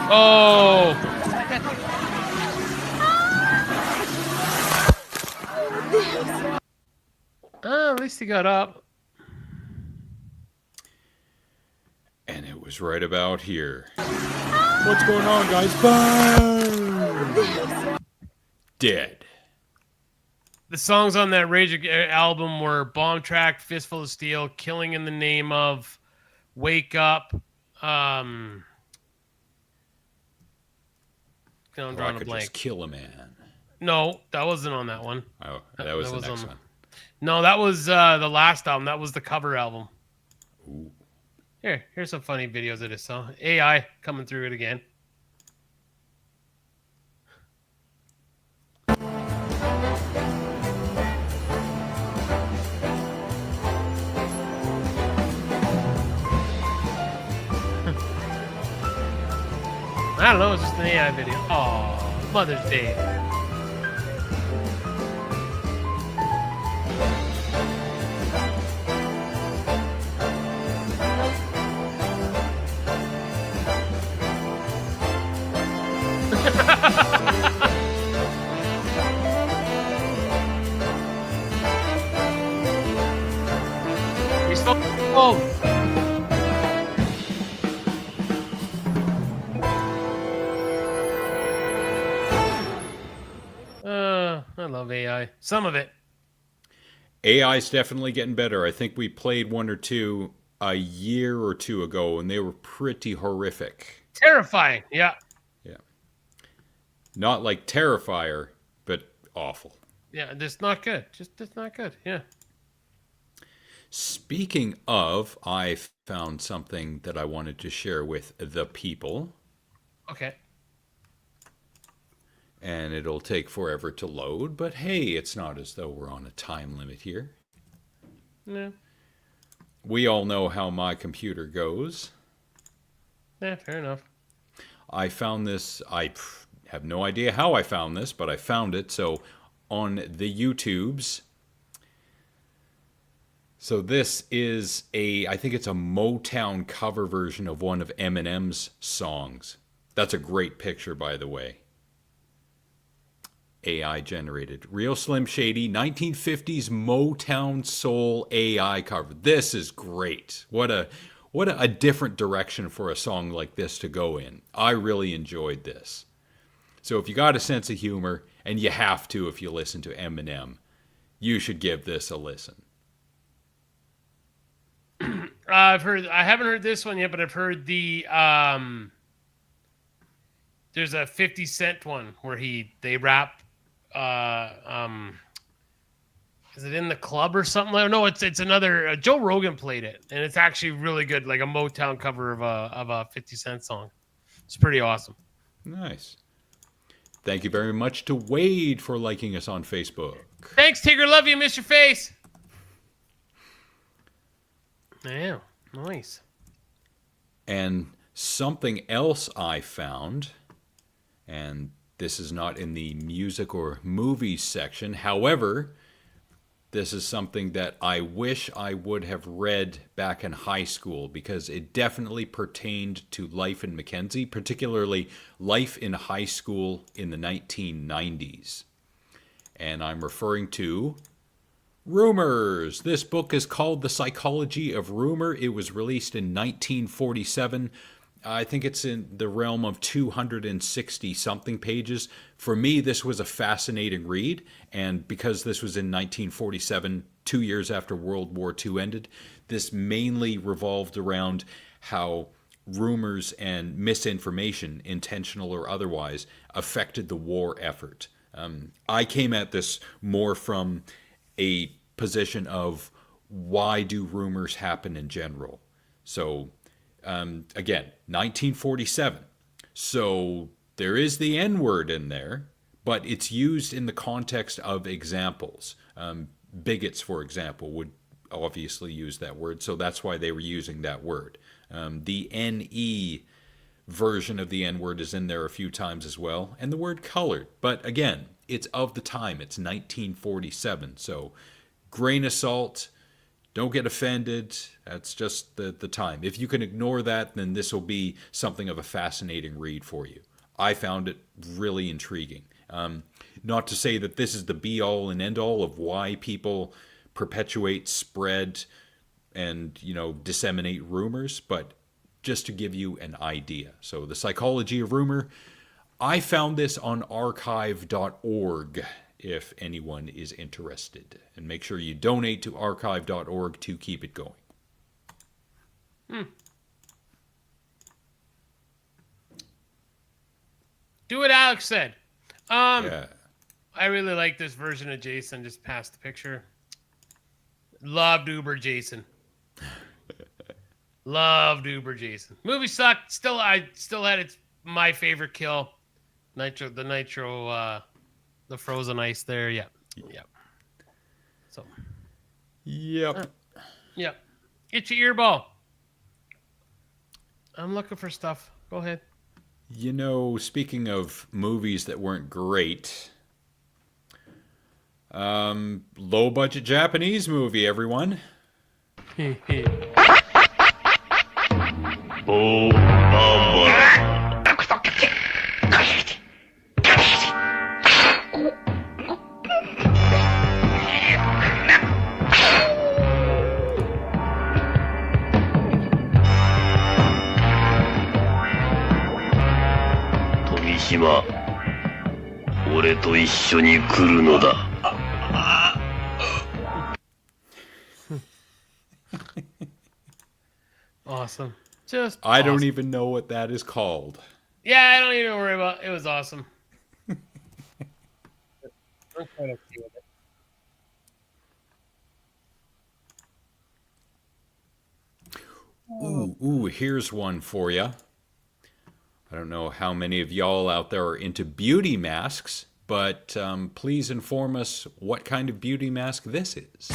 Oh! At least he got up. And it was right about here. What's going on, guys? Boom! Dead. The songs on that Rage album were Bomb Track, Fistful of Steel, Killing in the Name of, Wake Up, I'm drawing I a could blank. just kill a man. No, that wasn't on that one. Oh, that was the next on one. No, that was the last album. That was the cover album. Ooh. Here's some funny videos of this song. AI coming through it again. I don't know, it's just an AI video. Oh, Mother's Day. You're so old. I love AI. Some of it. AI's definitely getting better. I think we played one or two a year or two ago, and they were pretty horrific. Terrifying. Yeah. Yeah. Not like Terrifier, but awful. Yeah, just not good. Just not good. Yeah. Speaking of, I found something that I wanted to share with the people. Okay. And it'll take forever to load, but hey, it's not as though we're on a time limit here. Yeah. We all know how my computer goes. Yeah, fair enough. I found this, I have no idea how I found this, but I found it. So on the YouTubes. So this is I think it's a Motown cover version of one of Eminem's songs. That's a great picture, by the way. AI generated. Real Slim Shady, 1950s Motown Soul AI cover. This is great. What a different direction for a song like this to go in. I really enjoyed this. So if you got a sense of humor, and you have to if you listen to Eminem, you should give this a listen. I haven't heard this one yet, but I've heard the there's a 50 Cent one where they rap is it In the Club or something? No, it's another Joe Rogan played it, and it's actually really good, like a Motown cover of a 50 Cent song. It's pretty awesome. Nice. Thank you very much to Wade for liking us on Facebook. Thanks, Tigger. Love you. Miss your face. Yeah, nice. And something else I found, and this is not in the music or movies section. However, this is something that I wish I would have read back in high school, because it definitely pertained to life in Mackenzie, particularly life in high school in the 1990s. And I'm referring to Rumors. This book is called The Psychology of Rumor. It was released in 1947. I think it's in the realm of 260 something pages. For me, this was a fascinating read. And because this was in 1947, 2 years after World War II ended, this mainly revolved around how rumors and misinformation, intentional or otherwise, affected the war effort. I came at this more from a position of why do rumors happen in general? So, again, 1947. So there is the N word in there, but it's used in the context of examples. Bigots, for example, would obviously use that word, so that's why they were using that word. The NE version of the N word is in there a few times as well, and the word colored. But again, it's of the time. It's 1947, so grain of salt. Don't get offended. That's just the time. If you can ignore that, then this will be something of a fascinating read for you. I found it really intriguing. Not to say that this is the be-all and end-all of why people perpetuate, spread, and disseminate rumors, but just to give you an idea. So the psychology of rumor, I found this on archive.org if anyone is interested. And make sure you donate to archive.org to keep it going. Do what Alex said. Yeah. I really like this version of Jason. Just past the picture. Loved Uber Jason. Loved Uber Jason. Movie sucked. I still had my favorite kill. The frozen ice there. Yep. So. Yep. Yep. Get your earball. I'm looking for stuff. Go ahead. Speaking of movies that weren't great, low budget Japanese movie, everyone. Oh, mama. 富島、俺と一緒に来るのだ。Awesome. Just I awesome. don't even know what that is called. Yeah, I don't even worry about it. It was awesome. I'm quite okay with it. Ooh, here's one for you. I don't know how many of y'all out there are into beauty masks, but please inform us what kind of beauty mask this is.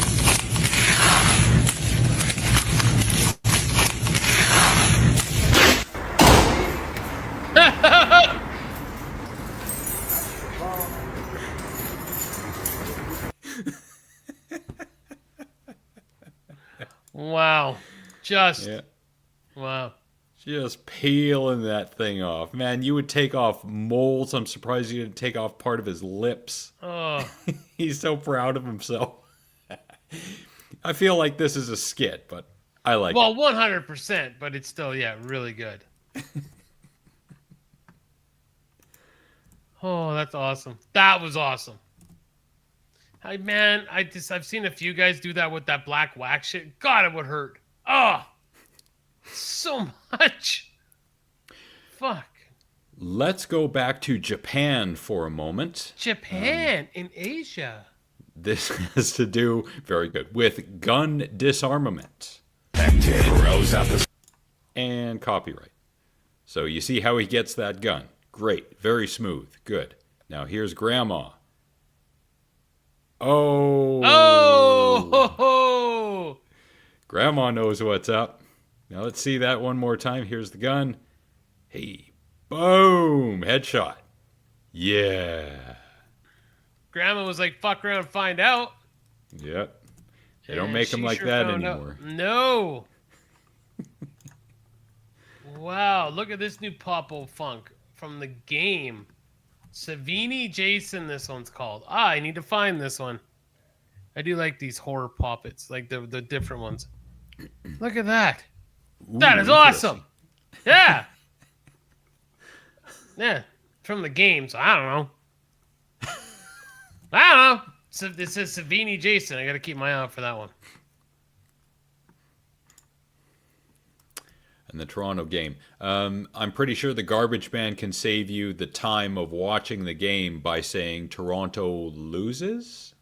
Wow. Yeah. Wow. Just peeling that thing off. Man, you would take off molds. I'm surprised you didn't take off part of his lips. Oh. He's so proud of himself. I feel like this is a skit, but I like it. Well, 100%, but it's still, really good. Oh, that's awesome. That was awesome. Man, I've seen a few guys do that with that black wax shit. God, it would hurt. Oh, so much. Fuck. Let's go back to Japan for a moment. Japan in Asia. This has to do, very good, with gun disarmament. And copyright. So you see how he gets that gun. Great. Very smooth. Good. Now here's Grandma. Oh. Oh. Ho, ho. Grandma knows what's up. Now let's see that one more time. Here's the gun. Hey. Boom. Headshot. Yeah. Grandma was like, fuck around and find out. Yep. They don't And make them she like sure that found out. anymore. No. Wow, look at this new Popo Funk from the game. Savini Jason, this one's called. I need to find this one. I do like these horror poppets, like the different ones. Look at that. Ooh, That is awesome. Yeah. Yeah, from the game. So I don't know. I don't know. So this is Savini Jason. I got to keep my eye out for that one. And the Toronto game. I'm pretty sure the garbage man can save you the time of watching the game by saying Toronto loses.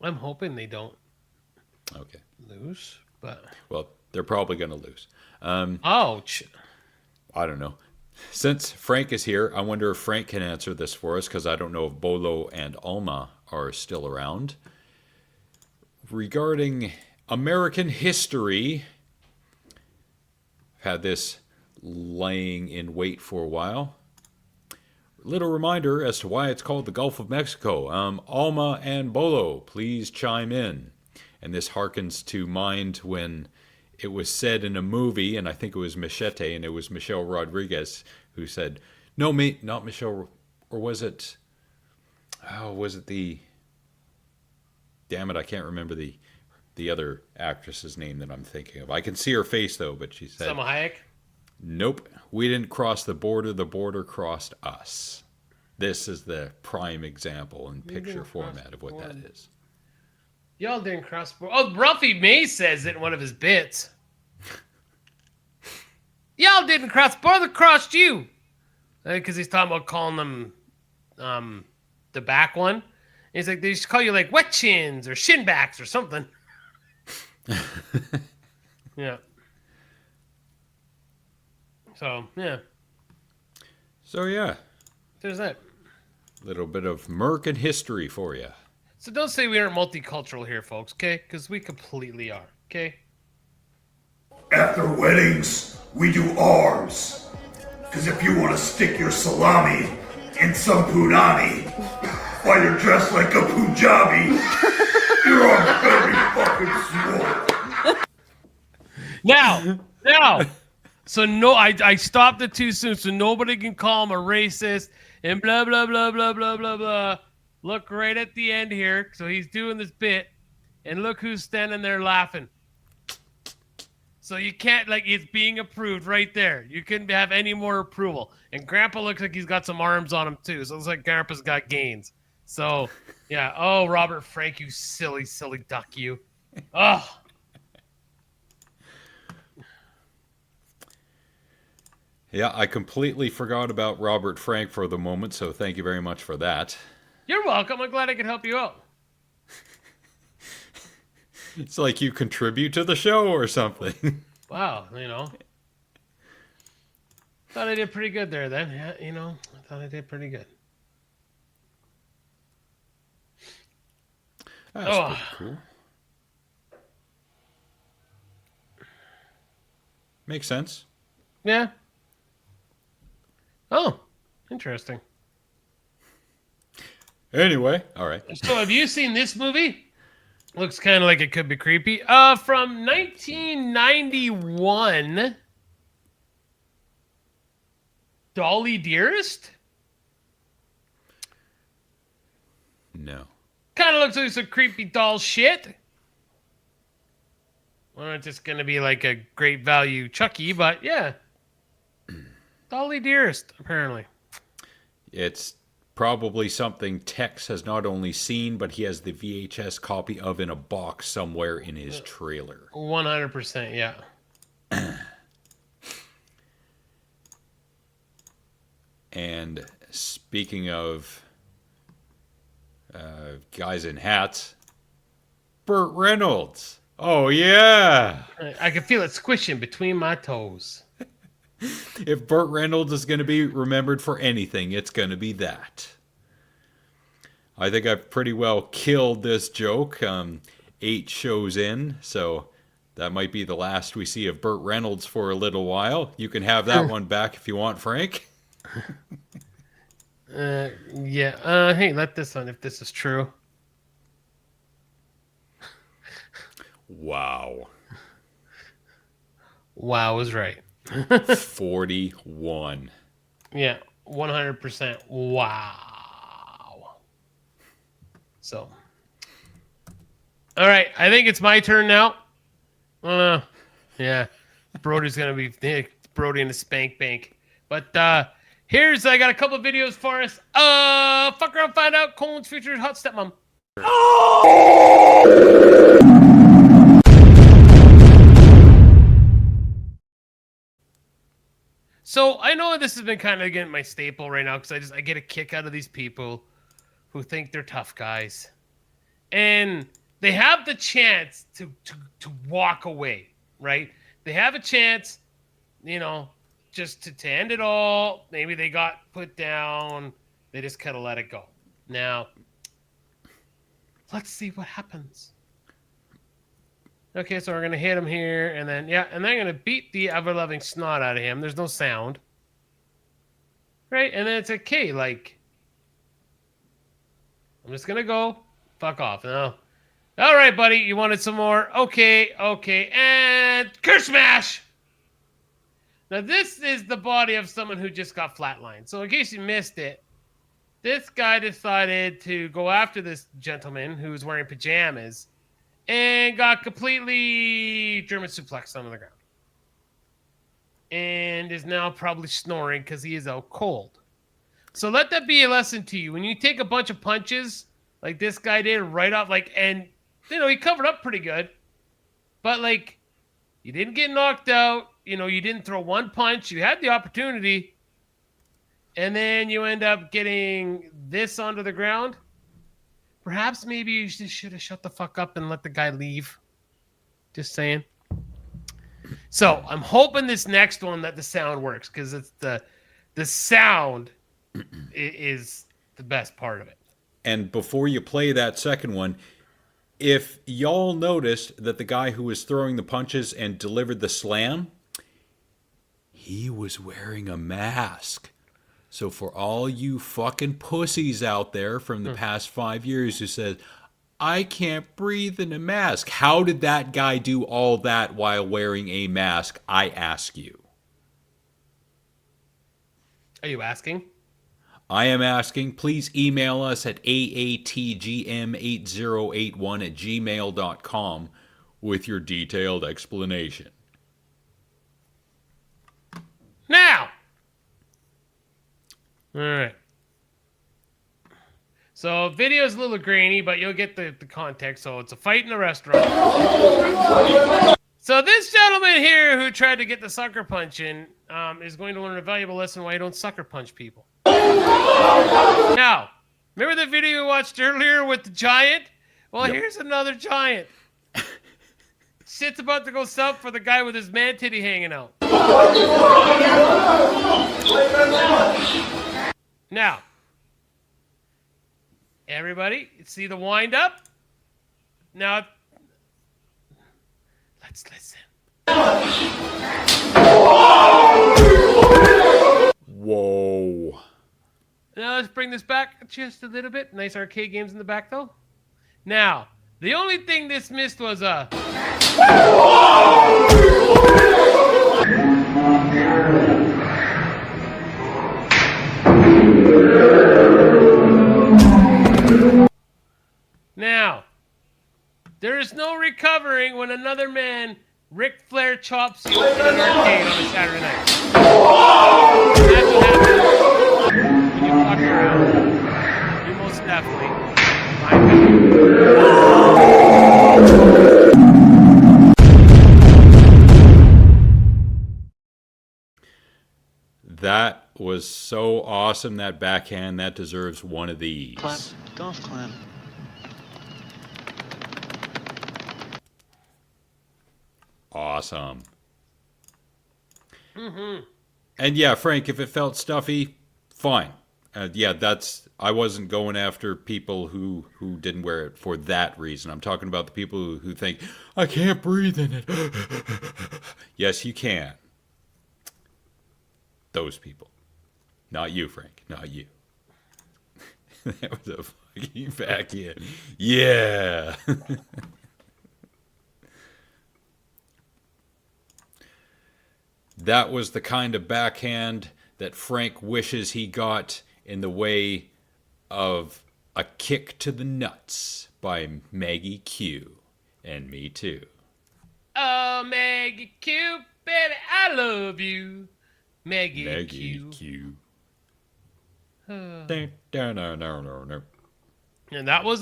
I'm hoping they don't Okay. lose, but Well, they're probably going to lose. ouch. I don't know. Since Frank is here, I wonder if Frank can answer this for us, because I don't know if Bolo and Alma are still around. Regarding American history, had this laying in wait for a while. Little reminder as to why it's called the Gulf of Mexico. Alma and Bolo, please chime in. And this harkens to mind when it was said in a movie, and I think it was Machete, and it was Michelle Rodriguez who said, no, mate, not Michelle, or was it, damn it, I can't remember the other actress's name that I'm thinking of. I can see her face, though, but she said, Selma Hayek? nope, we didn't cross the border crossed us. This is the prime example in picture format of what that is. Y'all didn't cross border. Oh, Ralphie May says it in one of his bits. Y'all didn't cross border, crossed you. Because he's talking about calling them the back one. And he's like, they just call you like wet chins or shin backs or something. Yeah. So, yeah. So, yeah, There's that. little bit of American history for you. So don't say we aren't multicultural here, folks, okay? Because we completely are, okay? After weddings, we do ours. Because if you want to stick your salami in some punani while you're dressed like a Punjabi, you're on very fucking swole. Now. So no, I stopped it too soon, so nobody can call him a racist and blah, blah, blah, blah, blah, blah, blah. Look right at the end here. So he's doing this bit, and look who's standing there laughing. So you can't, like, it's being approved right there. You couldn't have any more approval. And Grandpa looks like he's got some arms on him, too. So it looks like Grandpa's got gains. So, yeah. Oh, Robert Frank, you silly, silly duck, you. Oh. Yeah, I completely forgot about Robert Frank for the moment, so thank you very much for that. You're welcome. I'm glad I could help you out. It's like you contribute to the show or something. Wow, Thought I did pretty good there then. Yeah, I thought I did pretty good. That's pretty cool. Makes sense. Yeah. Oh, interesting. Anyway, all right. So have you seen this movie? Looks kind of like it could be creepy. From 1991. Dolly Dearest? No. Kind of looks like some creepy doll shit. Well, it's just going to be like a great value Chucky, but yeah. Dolly Dearest, apparently. It's probably something Tex has not only seen, but he has the VHS copy of in a box somewhere in his trailer. 100%, yeah. And speaking of guys in hats, Burt Reynolds. Oh, yeah. I can feel it squishing between my toes. If Burt Reynolds is going to be remembered for anything, it's going to be that. I think I've pretty well killed this joke 8 shows in, so that might be the last we see of Burt Reynolds for a little while. You can have that one back if you want, Frank. Yeah. Hey, let this on if this is true. Wow. Wow is right. 41. Yeah, 100%. Wow. So, all right, I think it's my turn now. Yeah, Brody's gonna be Brody in the spank bank. But I got a couple of videos for us. Fuck around, find out. Colin's future hot stepmom. So I know this has been kind of getting my staple right now because I get a kick out of these people who think they're tough guys, and they have the chance to walk away, right? They have a chance, just to end it all. Maybe they got put down. They just kind of let it go. Now, let's see what happens. Okay, so we're going to hit him here, and then I'm going to beat the ever-loving snot out of him. There's no sound. Right? And then it's okay, like, I'm just going to go. Fuck off. No. All right, buddy, you wanted some more? Okay, and curse smash! Now, this is the body of someone who just got flatlined. So in case you missed it, this guy decided to go after this gentleman who was wearing pajamas and got completely German suplexed onto the ground. And is now probably snoring because he is out cold. So let that be a lesson to you. When you take a bunch of punches, like this guy did right off, and he covered up pretty good. But, you didn't get knocked out. You didn't throw one punch. You had the opportunity. And then you end up getting this onto the ground. Perhaps maybe you just should have shut the fuck up and let the guy leave. Just saying. So I'm hoping this next one that the sound works, because it's the sound is the best part of it. And before you play that second one, if y'all noticed that the guy who was throwing the punches and delivered the slam, he was wearing a mask. So for all you fucking pussies out there from the past 5 years who said, I can't breathe in a mask, how did that guy do all that while wearing a mask? I ask you. Are you asking? I am asking. Please email us at AATGM8081@gmail.com with your detailed explanation. Now! All right. So video is a little grainy, but you'll get the context. So it's a fight in a restaurant. So this gentleman here who tried to get the sucker punch in is going to learn a valuable lesson why you don't sucker punch people. Now, remember the video we watched earlier with the giant? Well, Here's another giant. Shit's about to go south for the guy with his man titty hanging out. Now, everybody, see the wind up? Now, let's listen. Whoa. Now, let's bring this back just a little bit. Nice arcade games in the back, though. Now, the only thing this missed was a... Now, there is no recovering when another man Ric Flair chops you in an arcade on a Saturday night. That's what happens when you fuck around. You most definitely find That was so awesome, that backhand. That deserves one of these. Clap. Golf clap. Awesome. And yeah, Frank, if it felt stuffy, fine. I wasn't going after people who didn't wear it for that reason. I'm talking about the people who think, I can't breathe in it. Yes, you can. Those people. Not you, Frank. Not you. That was a fucking backhand. Yeah. That was the kind of backhand that Frank wishes he got in the way of a kick to the nuts by Maggie Q. And me too. Oh, Maggie Q, baby, I love you. Maggie Q. Q. No. And that was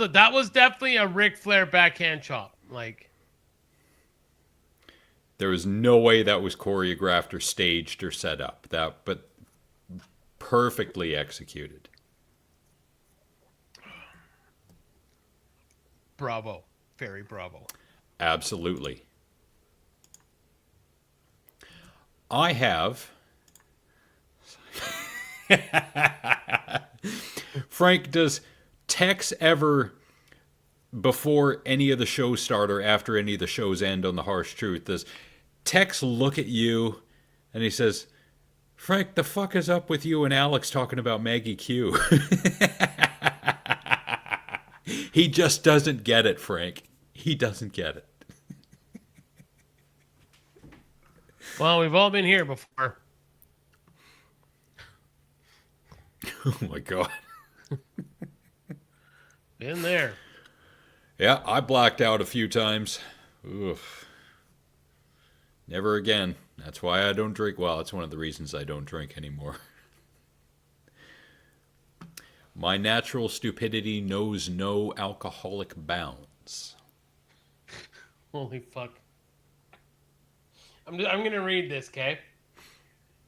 definitely a Ric Flair backhand chop. Like, there was no way that was choreographed or staged or set up. But perfectly executed. bravo. Very bravo. Absolutely. I have. Frank, does Tex ever, before any of the shows start or after any of the shows end on The Harsh Truth, does Tex look at you and he says, Frank, the fuck is up with you and Alex talking about Maggie Q? He just doesn't get it, Frank. He doesn't get it. Well, we've all been here before. Oh my God. Been there. Yeah, I blacked out a few times. Oof. Never again. That's why I don't drink. Well, it's one of the reasons I don't drink anymore. My natural stupidity knows no alcoholic bounds. Holy fuck. I'm going to read this, okay?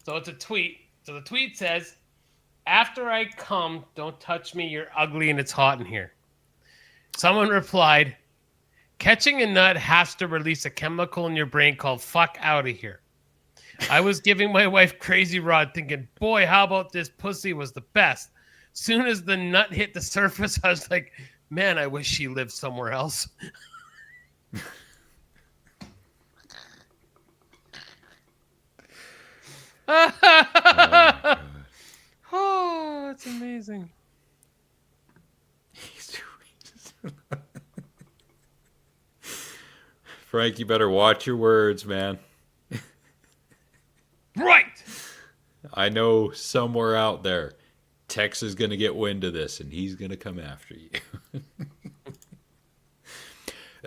So it's a tweet. So the tweet says, after I come, don't touch me, you're ugly and it's hot in here. Someone replied, catching a nut has to release a chemical in your brain called fuck out of here. I was giving my wife crazy rod thinking, boy, how about this pussy was the best. Soon as the nut hit the surface, I was like, man, I wish she lived somewhere else. Oh, that's amazing. Frank, you better watch your words, man. Right. I know somewhere out there, Tex is going to get wind of this, and he's going to come after you.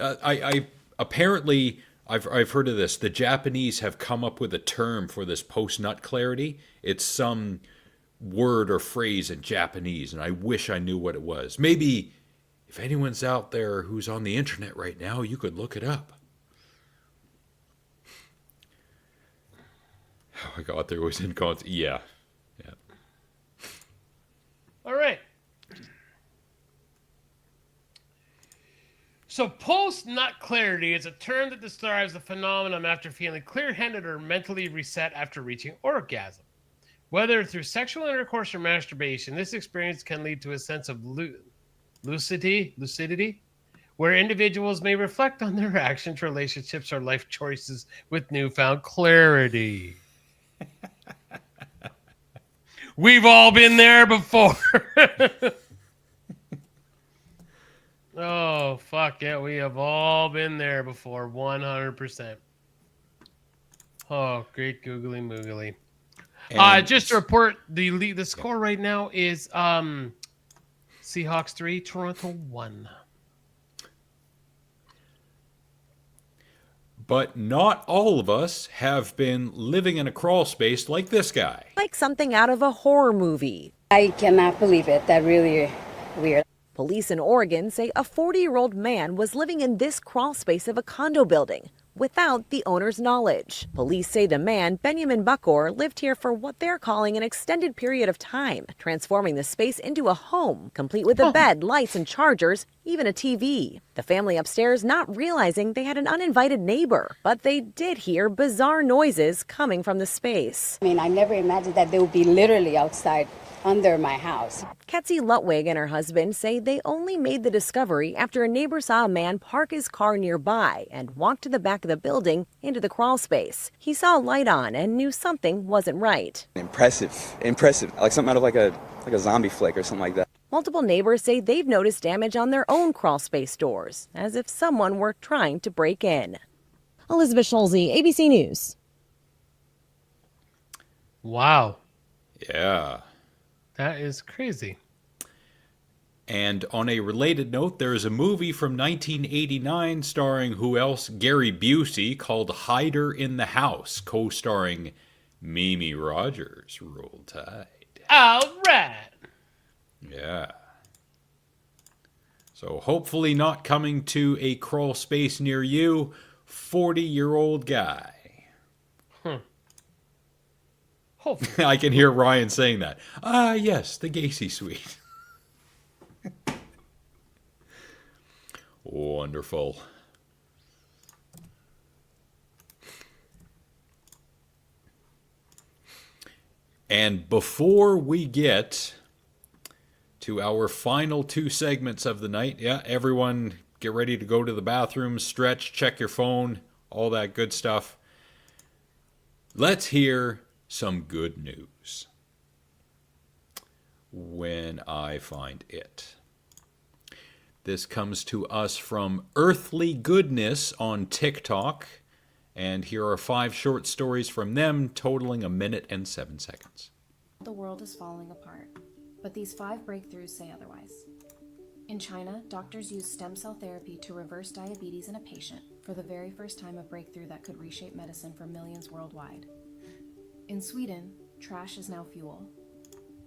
I apparently I've heard of this. The Japanese have come up with a term for this post-nut clarity. It's some word or phrase in Japanese, and I wish I knew what it was. Maybe if anyone's out there who's on the internet right now, you could look it up. Oh my God, there was inconsistency. Yeah. All right. So post-nut clarity is a term that describes the phenomenon after feeling clear-headed or mentally reset after reaching orgasm. Whether through sexual intercourse or masturbation, this experience can lead to a sense of lucidity, where individuals may reflect on their actions, relationships, or life choices with newfound clarity. We've all been there before. Oh, fuck yeah. We have all been there before. 100%. Oh, great googly moogly. Just to report, the score right now is Seahawks 3, Toronto 1. But not all of us have been living in a crawl space like this guy. Like something out of a horror movie. I cannot believe it. That really weird. Police in Oregon say a 40-year-old man was living in this crawl space of a condo building without the owner's knowledge. Police say the man, Benjamin Buckor, lived here for what they're calling an extended period of time, transforming the space into a home, complete with a bed, lights, and chargers, even a TV. The family upstairs not realizing they had an uninvited neighbor, but they did hear bizarre noises coming from the space. I mean, I never imagined that they would be literally outside under my house. Ketzi Lutwig and her husband say they only made the discovery after a neighbor saw a man park his car nearby and walk to the back of the building into the crawl space. He saw a light on and knew something wasn't right. Impressive, like something out of like a zombie flick or something like that. Multiple neighbors say they've noticed damage on their own crawl space doors, as if someone were trying to break in. Elizabeth Schulze, ABC News. Wow. Yeah. That is crazy. And on a related note, there is a movie from 1989 starring who else? Gary Busey, called Hider in the House, co-starring Mimi Rogers, Roll Tide. All right. Yeah. So hopefully not coming to a crawl space near you, 40-year-old guy. Hopefully. I can hear Ryan saying that. Ah, yes, the Gacy suite. Wonderful. And before we get to our final 2 segments of the night, yeah, everyone get ready to go to the bathroom, stretch, check your phone, all that good stuff. Let's hear some good news when I find it. This comes to us from Earthly Goodness on TikTok. And here are 5 short stories from them, totaling 1 minute and 7 seconds. The world is falling apart, but these 5 breakthroughs say otherwise. In China, doctors use stem cell therapy to reverse diabetes in a patient, for the very first time a breakthrough that could reshape medicine for millions worldwide. In Sweden, trash is now fuel.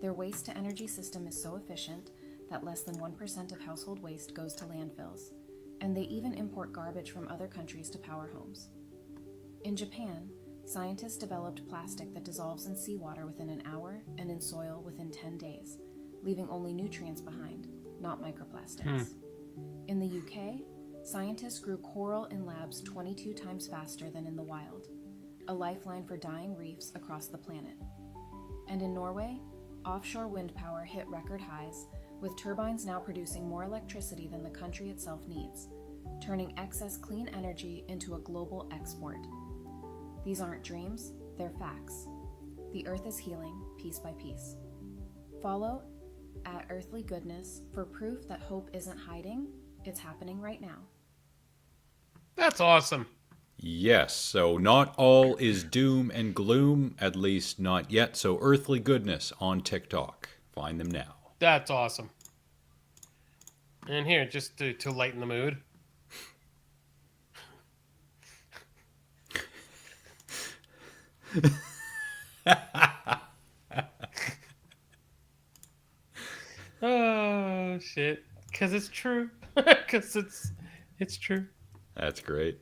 Their waste-to-energy system is so efficient that less than 1% of household waste goes to landfills, and they even import garbage from other countries to power homes. In Japan, scientists developed plastic that dissolves in seawater within an hour and in soil within 10 days, leaving only nutrients behind, not microplastics. In the UK, scientists grew coral in labs 22 times faster than in the wild, a lifeline for dying reefs across the planet. And in Norway, offshore wind power hit record highs, with turbines now producing more electricity than the country itself needs, turning excess clean energy into a global export. These aren't dreams, they're facts. The Earth is healing, piece by piece. Follow @EarthlyGoodness for proof that hope isn't hiding, it's happening right now. That's awesome. Yes, so not all is doom and gloom, at least not yet. So Earthly Goodness on TikTok. Find them now. That's awesome. And here, just to lighten the mood. Oh shit! Because it's true. Because it's true. That's great.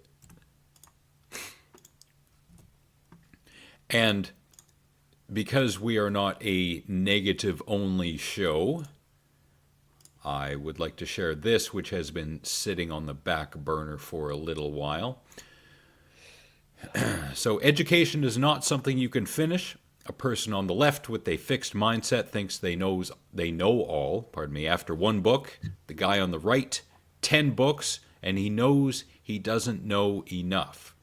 And because we are not a negative-only show, I would like to share this, which has been sitting on the back burner for a little while. So education is not something you can finish. A person on the left with a fixed mindset thinks they know all, after 1 book. The guy on the right, 10 books, and he knows he doesn't know enough.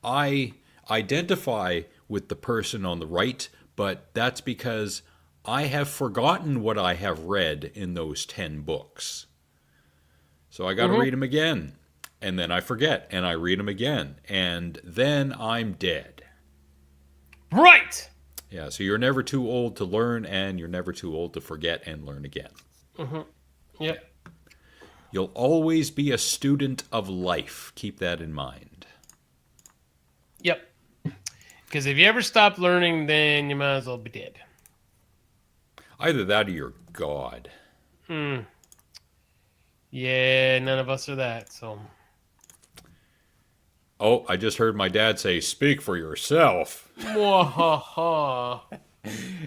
I identify with the person on the right, but that's because I have forgotten what I have read in those 10 books. So I got to read them again. And then I forget, and I read them again, and then I'm dead. Right! Yeah, so you're never too old to learn, and you're never too old to forget and learn again. Yep. You'll always be a student of life. Keep that in mind. Yep. Because if you ever stop learning, then you might as well be dead. Either that or you're God. Yeah, none of us are that, so... Oh, I just heard my dad say, "Speak for yourself."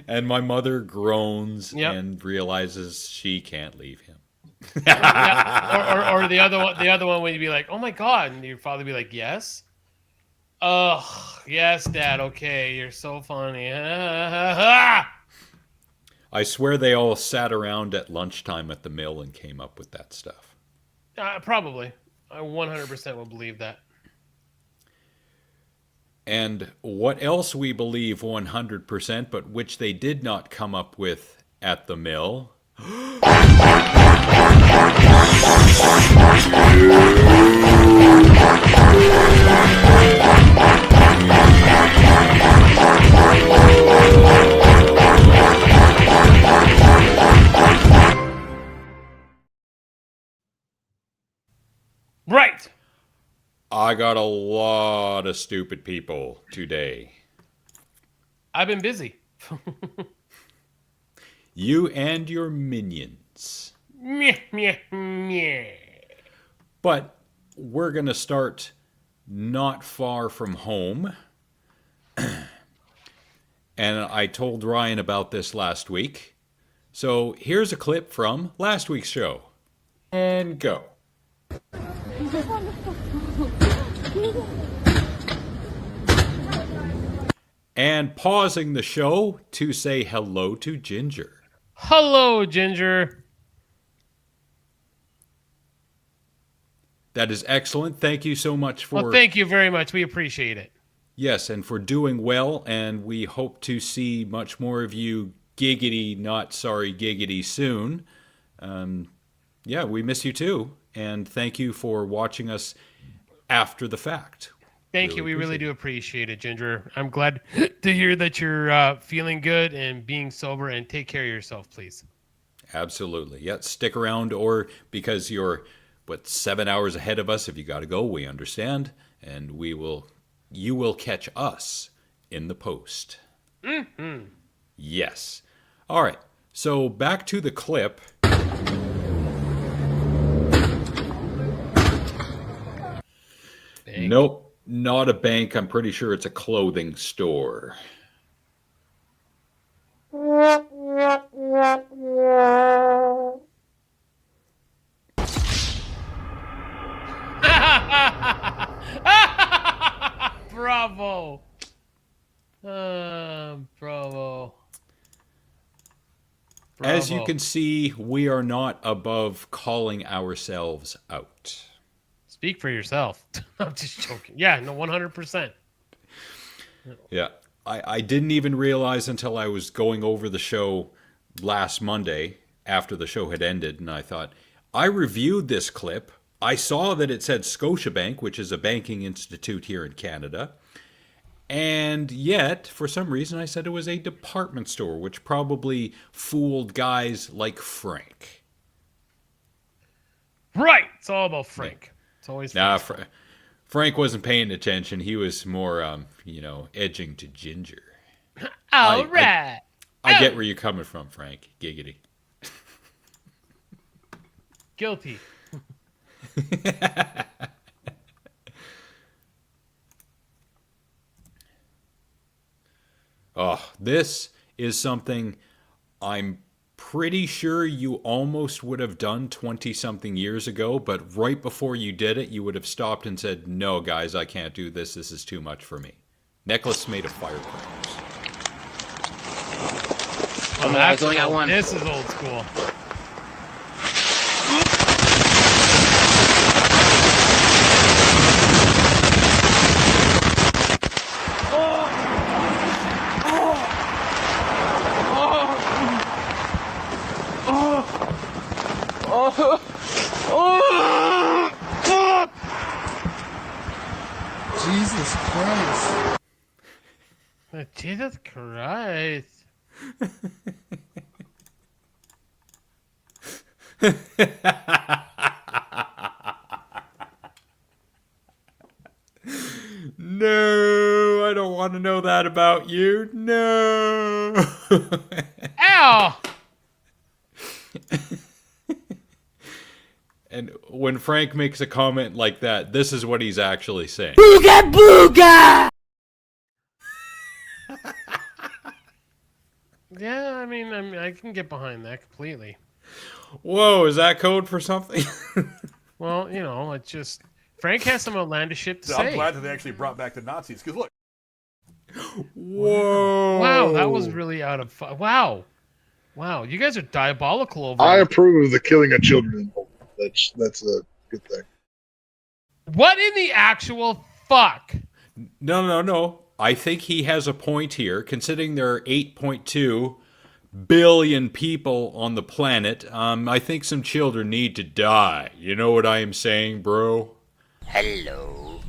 And my mother groans and realizes she can't leave him. Or the other one when you'd be like, "Oh my God," and your father would be like, "Yes." Oh, yes, Dad. Okay, you're so funny. I swear they all sat around at lunchtime at the mill and came up with that stuff. Probably. I 100% will believe that. And what else we believe 100%, but which they did not come up with at the mill. Right. I got a lot of stupid people today. I've been busy. You and your minions. Meh, meh, meh. But we're going to start not far from home. And I told Ryan about this last week. So here's a clip from last week's show. And go. And pausing the show to say hello to Ginger. Hello, Ginger. That is excellent. Thank you so much for... Well, thank you very much. We appreciate it. Yes, and for doing well, and we hope to see much more of you giggity, not sorry giggity soon. Yeah, we miss you too, and thank you for watching us after the fact. Thank you. We really do appreciate it, Ginger. I'm glad to hear that you're feeling good and being sober, and take care of yourself, please. Absolutely. Yeah, stick around, or because you're, 7 hours ahead of us, if you got to go, we understand, and you will catch us in the post. Mm-hmm. Yes. All right, so back to the clip. Bank. Nope, not a bank. I'm pretty sure it's a clothing store. Bravo. Bravo. As you can see, we are not above calling ourselves out. Speak for yourself. I'm just joking. Yeah, no, 100%. Yeah. I didn't even realize until I was going over the show last Monday after the show had ended, and I thought, I reviewed this clip. I saw that it said Scotiabank, which is a banking institute here in Canada. And yet, for some reason, I said it was a department store, which probably fooled guys like Frank. Right. It's all about Frank. It's always Frank. Frank wasn't paying attention. He was more, edging to Ginger. All right. I get where you're coming from, Frank. Giggity. Guilty. Oh, this is something I'm pretty sure you almost would have done 20-something years ago, but right before you did it, you would have stopped and said, no, guys, I can't do this. This is too much for me. Necklace made of firecrackers. Oh, that's only got one. This is old school. Jesus Christ. Jesus Christ. No, I don't want to know that about you. No. Ow! And when Frank makes a comment like that, this is what he's actually saying. Booga booga! Yeah, I mean, I can get behind that completely. Whoa, is that code for something? Well, it's just... Frank has some outlandish shit to say. I'm glad that they actually brought back the Nazis, because look. Whoa. Wow, that was really out of... Wow. Wow, you guys are diabolical over I it. approve of the killing of children. That's a good thing. What in the actual fuck? No. I think he has a point here, considering there are 8.2 billion people on the planet. I think some children need to die. You know what I am saying, bro? Hello.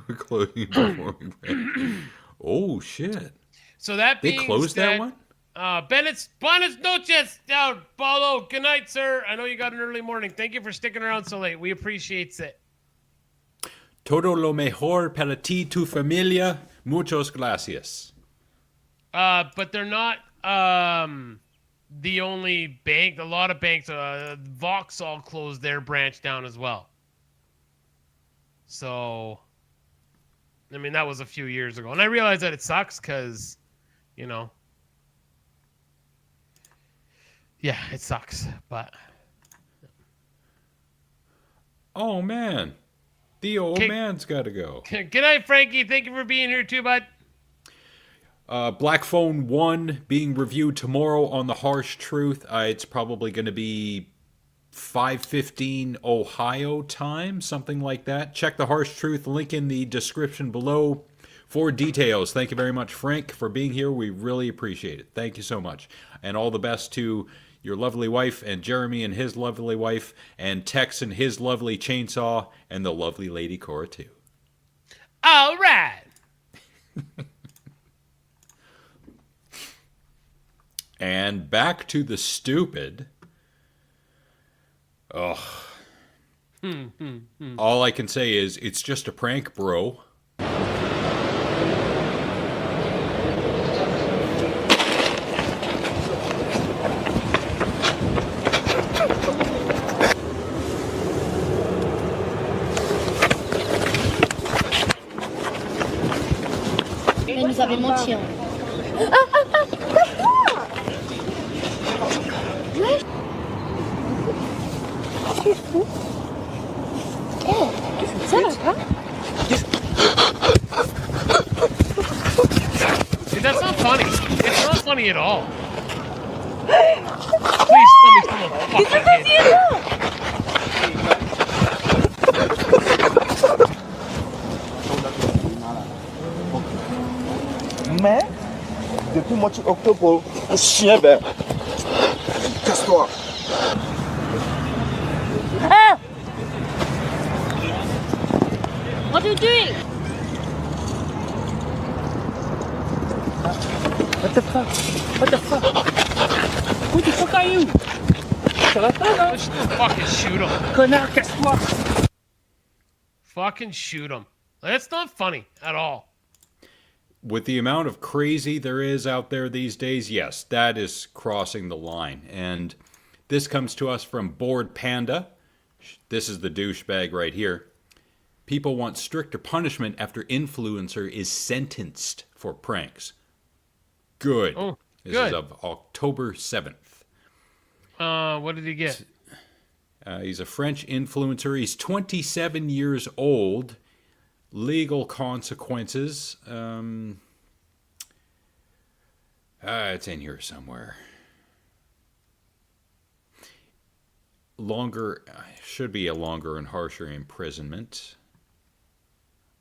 We're closing before we break. Oh shit! So that they being closed said, that one. Buenas noches, Paulo. Good night, sir. I know you got an early morning. Thank you for sticking around so late. We appreciate it. Todo lo mejor para ti, tu familia. Muchos gracias. But they're not the only bank. A lot of banks, Vauxhall closed their branch down as well. So, I mean, that was a few years ago. And I realize that it sucks because, you know, yeah, it sucks. But. Oh, man. The old man's got to go. Good night, Frankie. Thank you for being here too, bud. Black Phone 1 being reviewed tomorrow on The Harsh Truth. It's probably going to be 5:15 Ohio time, something like that. Check The Harsh Truth, link in the description below for details. Thank you very much, Frank, for being here. We really appreciate it. Thank you so much. And all the best to your lovely wife, and Jeremy and his lovely wife, and Tex and his lovely chainsaw, and the lovely lady Cora too. All right. And back to the stupid. Ugh. All I can say is, it's just a prank, bro. Elle nous avait menti. Dude, that's not funny. It's not funny at all. Please tell me someone fucking hit Mais, depuis le mois d'octobre, un chien vert. Casse-toi. Ah! What are you doing? What the fuck? What the fuck? Who the fuck are you? Ça va pas, là? Fucking shoot him. Connard, casse-toi. Fucking shoot him. That's not funny at all. With the amount of crazy there is out there these days, yes, that is crossing the line. And this comes to us from Bored Panda. This is the douchebag right here. People want stricter punishment after influencer is sentenced for pranks. Good. Oh, this good. is of October 7th. What did he get? He's a French influencer. He's 27 years old. Legal consequences. It's in here somewhere. Should be a longer and harsher imprisonment.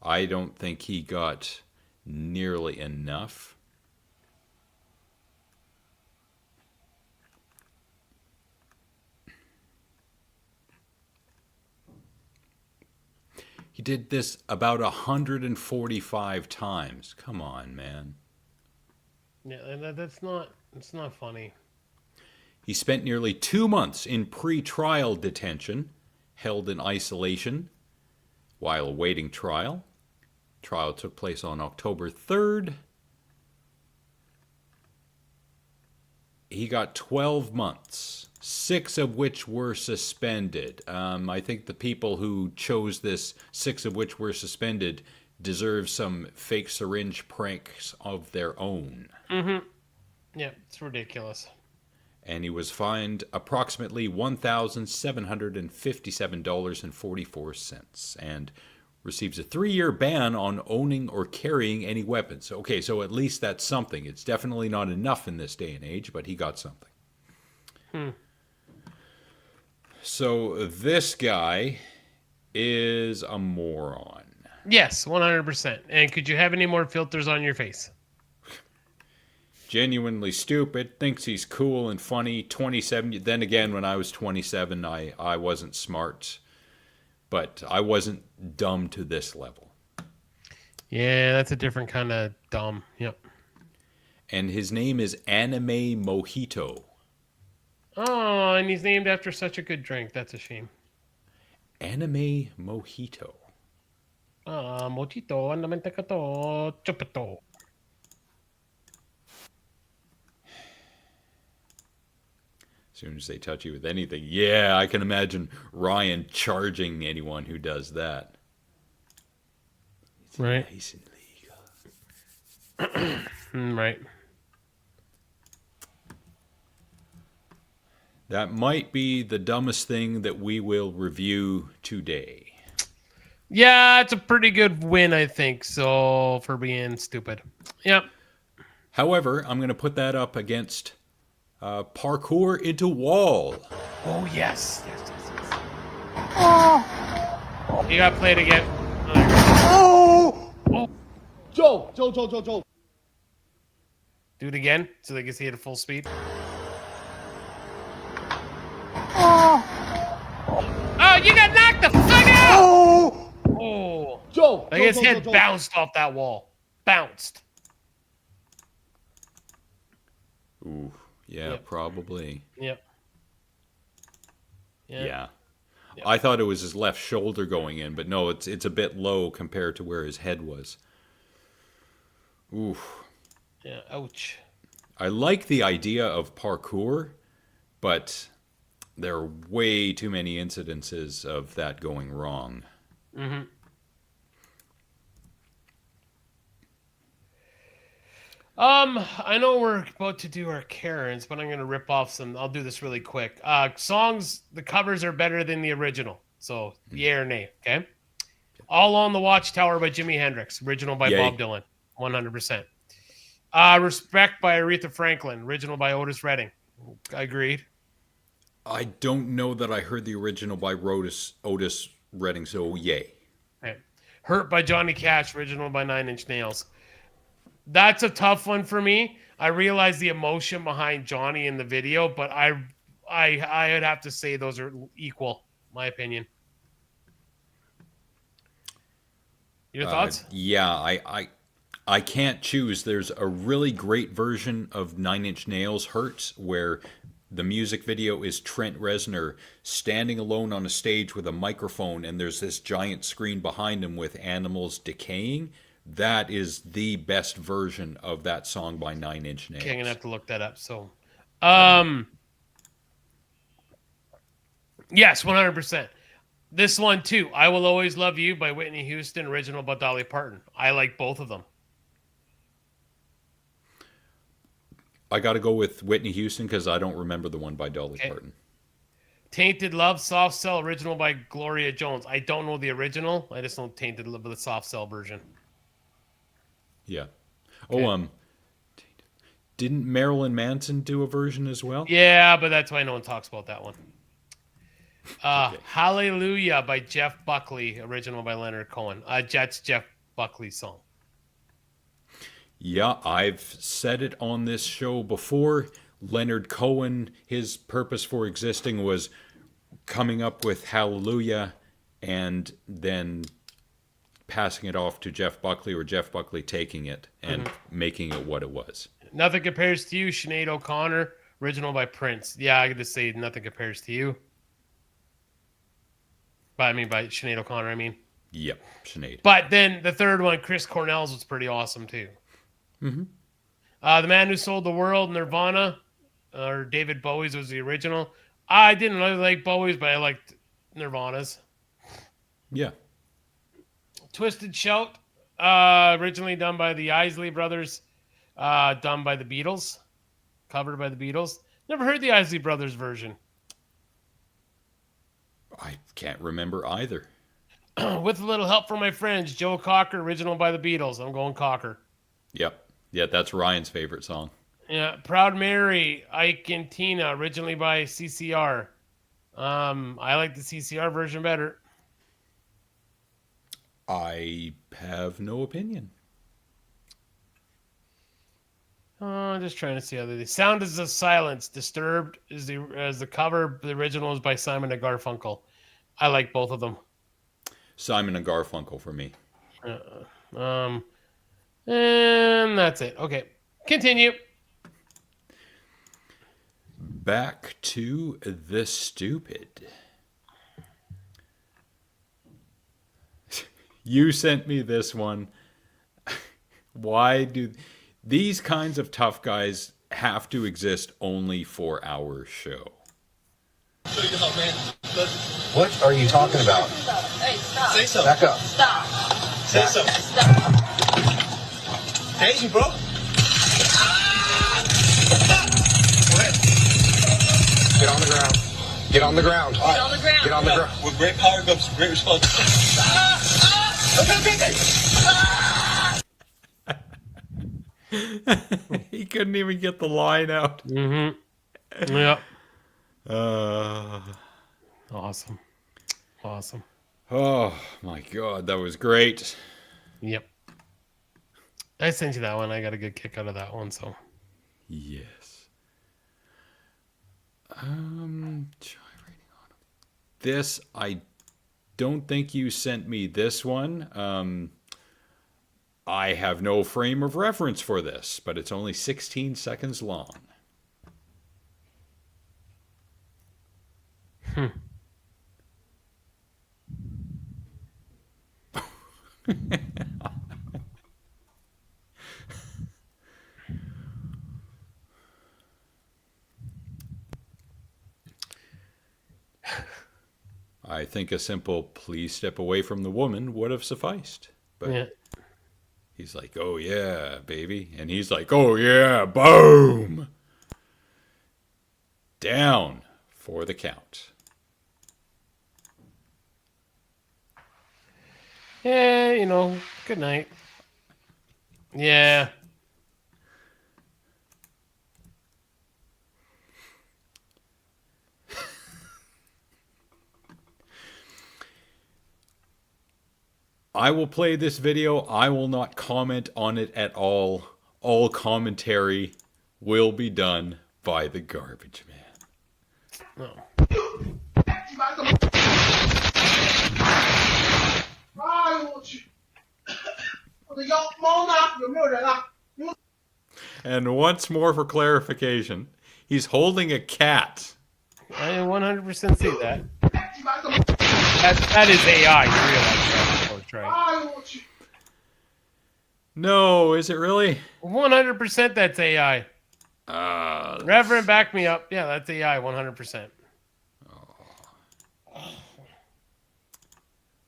I don't think he got nearly enough. He did this about 145 times. Come on, man. Yeah, that's not funny. He spent nearly 2 months in pre-trial detention, held in isolation while awaiting trial. Trial took place on October 3rd. He got 12 months, 6 of which were suspended. I think the people who chose this, 6 of which were suspended, deserve some fake syringe pranks of their own. Mm-hmm. Yeah, it's ridiculous. And he was fined approximately $1,757.44 and receives a 3-year ban on owning or carrying any weapons. Okay, so at least that's something. It's definitely not enough in this day and age, but he got something. So this guy is a moron. Yes, 100%. And could you have any more filters on your face? Genuinely stupid, thinks he's cool and funny, 27. Then again, when I was 27, I wasn't smart, but I wasn't dumb to this level. Yeah, that's a different kind of dumb. Yep. And his name is Anime Mojito. Oh, and he's named after such a good drink. That's a shame. Anime Mojito. Mojito, anamentacato, chupato. As soon as they touch you with anything, yeah, I can imagine Ryan charging anyone who does that. It's right. Nice and legal. Right. That might be the dumbest thing that we will review today. Yeah, it's a pretty good win, I think, so for being stupid. Yep. However, I'm going to put that up against Parkour into Wall. Oh, yes. Yes. Oh. You got to play it again. Oh! Joe. Do it again so they can see it at full speed. Oh, you got knocked the fuck out! Oh. Joe. Like his head bounced off that wall. Bounced. Ooh, yeah, Yep. probably. Yep. Yeah. I thought it was his left shoulder going in, but no, it's a bit low compared to where his head was. Ooh. Yeah, ouch. I like the idea of parkour, but there are way too many incidences of that going wrong. Mm-hmm. I know we're about to do our Karens, but I'm going to rip off some. I'll do this really quick. Songs, the covers are better than the original. So, yay or nay, okay? All on the Watchtower by Jimi Hendrix, original by Yay. Bob Dylan, 100%. Respect by Aretha Franklin, original by Otis Redding. Agreed. I don't know that I heard the original by Otis Redding, so yay. Okay. Hurt by Johnny Cash, original by Nine Inch Nails. That's a tough one for me. I realize the emotion behind Johnny in the video, but I would have to say those are equal, my opinion. Your thoughts? Yeah, I can't choose. There's a really great version of Nine Inch Nails Hurts where the music video is Trent Reznor standing alone on a stage with a microphone and there's this giant screen behind him with animals decaying. That is the best version of that song by Nine Inch Nails. Okay, I'm going to have to look that up. So, yes, 100%. This one, too, I Will Always Love You by Whitney Houston, original by Dolly Parton. I like both of them. I got to go with Whitney Houston because I don't remember the one by Dolly Parton. Tainted Love, Soft Cell, original by Gloria Jones. I don't know the original. I just know Tainted Love, the Soft Cell version. Yeah. Okay. Oh, didn't Marilyn Manson do a version as well? Yeah, but that's why no one talks about that one. Hallelujah by Jeff Buckley, original by Leonard Cohen. That's Jeff Buckley's song. Yeah, I've said it on this show before. Leonard Cohen, his purpose for existing was coming up with Hallelujah and then passing it off to Jeff Buckley or Jeff Buckley taking it and making it what it was. Nothing Compares to You, Sinead O'Connor, original by Prince. Yeah, I could just say Nothing Compares to You. By Sinead O'Connor, Yep, Sinead. But then the third one, Chris Cornell's, was pretty awesome too. Mm-hmm. The Man Who Sold the World, Nirvana, or David Bowie's was the original. I didn't really like Bowie's, but I liked Nirvana's. Yeah. Twisted Shout, originally done by the Isley Brothers, done by the Beatles, covered by the Beatles. Never heard the Isley Brothers version. I can't remember either. With a little help from my friends, Joe Cocker, original by the Beatles. I'm going Cocker. Yep. Yeah, that's Ryan's favorite song. Yeah, Proud Mary, Ike and Tina, originally by CCR. I like the CCR version better. I have no opinion. I'm just trying to see other things. Sound is the Silence. Disturbed is the cover. The original is by Simon and Garfunkel. I like both of them. Simon and Garfunkel for me. And that's it. Okay. Continue. Back to the stupid. You sent me this one. Why do these kinds of tough guys have to exist only for our show? What are you talking about? Hey, stop. Say something. Back up. Stop. Say something. Stop. Hey, you bro. Get on the ground. Get on the ground. Get on the ground. Get on the ground. With great power comes great responsibility. He couldn't even get the line out. Mm-hmm. Yeah. Awesome. Awesome. Oh my God, that was great. Yep. I sent you that one. I got a good kick out of that one. So. Yes. This, I don't think you sent me this one. I have no frame of reference for this, but it's only 16 seconds long. I think a simple "please step away from the woman" would have sufficed. But yeah. He's like, "Oh yeah, baby," and he's like, "Oh yeah, boom!" Down for the count. Yeah, you know, good night. Yeah. I will play this video. I will not comment on it at all. All commentary will be done by the garbage man. No. And once more for clarification, he's holding a cat. I 100% see that. That is AI. You realize that, of course, right? No, is it really? 100% that's AI. Reverend, back me up. Yeah, that's AI, 100%.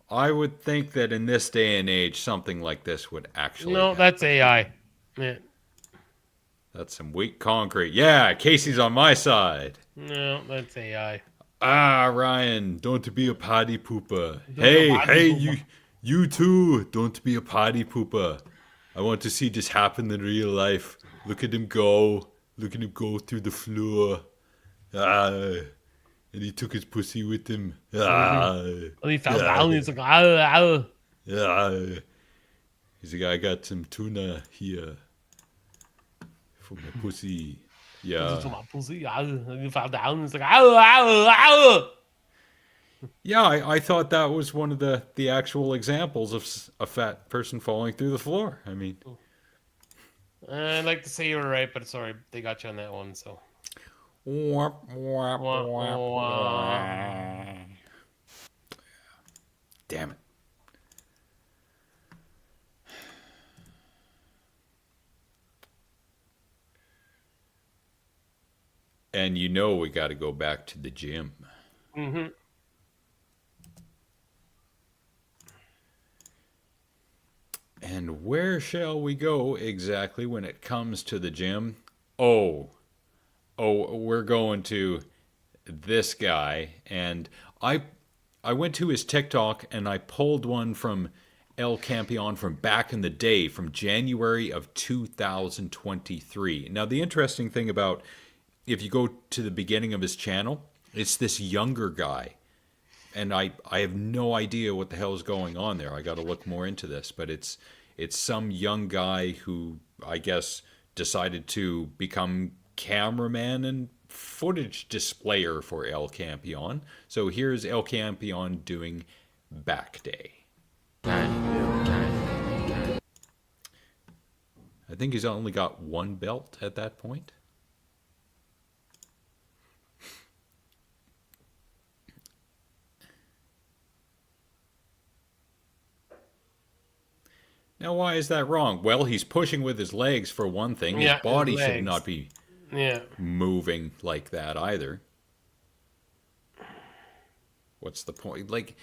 I would think that in this day and age, something like this would actually No, happen. that's AI. Yeah. That's some weak concrete. Yeah, Casey's on my side. No, that's AI. Ah, Ryan, don't be a potty pooper. Don't be a potty pooper. You too, don't be a potty pooper. I want to see this happen in real life. Look at him go. Look at him go through the floor. And he took his pussy with him. And he fell down. He's like, ow. He's like, I got some tuna here for my pussy. Yeah. My pussy. And he fell down. He's like, ow. Yeah, I thought that was one of the actual examples of a fat person falling through the floor. I mean, I'd like to say you were right, but sorry, they got you on that one. So. Damn it. And you know we got to go back to the gym. Mm-hmm. And where shall we go exactly when it comes to the gym? Oh, we're going to this guy. And I went to his TikTok and I pulled one from El Campeon from back in the day, from January of 2023. Now, the interesting thing about, if you go to the beginning of his channel, it's this younger guy. And I have no idea what the hell is going on there. I got to look more into this. But it's some young guy who, I guess, decided to become cameraman and footage displayer for El Campeon. So here's El Campeon doing back day. I think he's only got one belt at that point. Now, why is that wrong? Well, he's pushing with his legs for one thing. His body should not be moving like that either. What's the point? Like,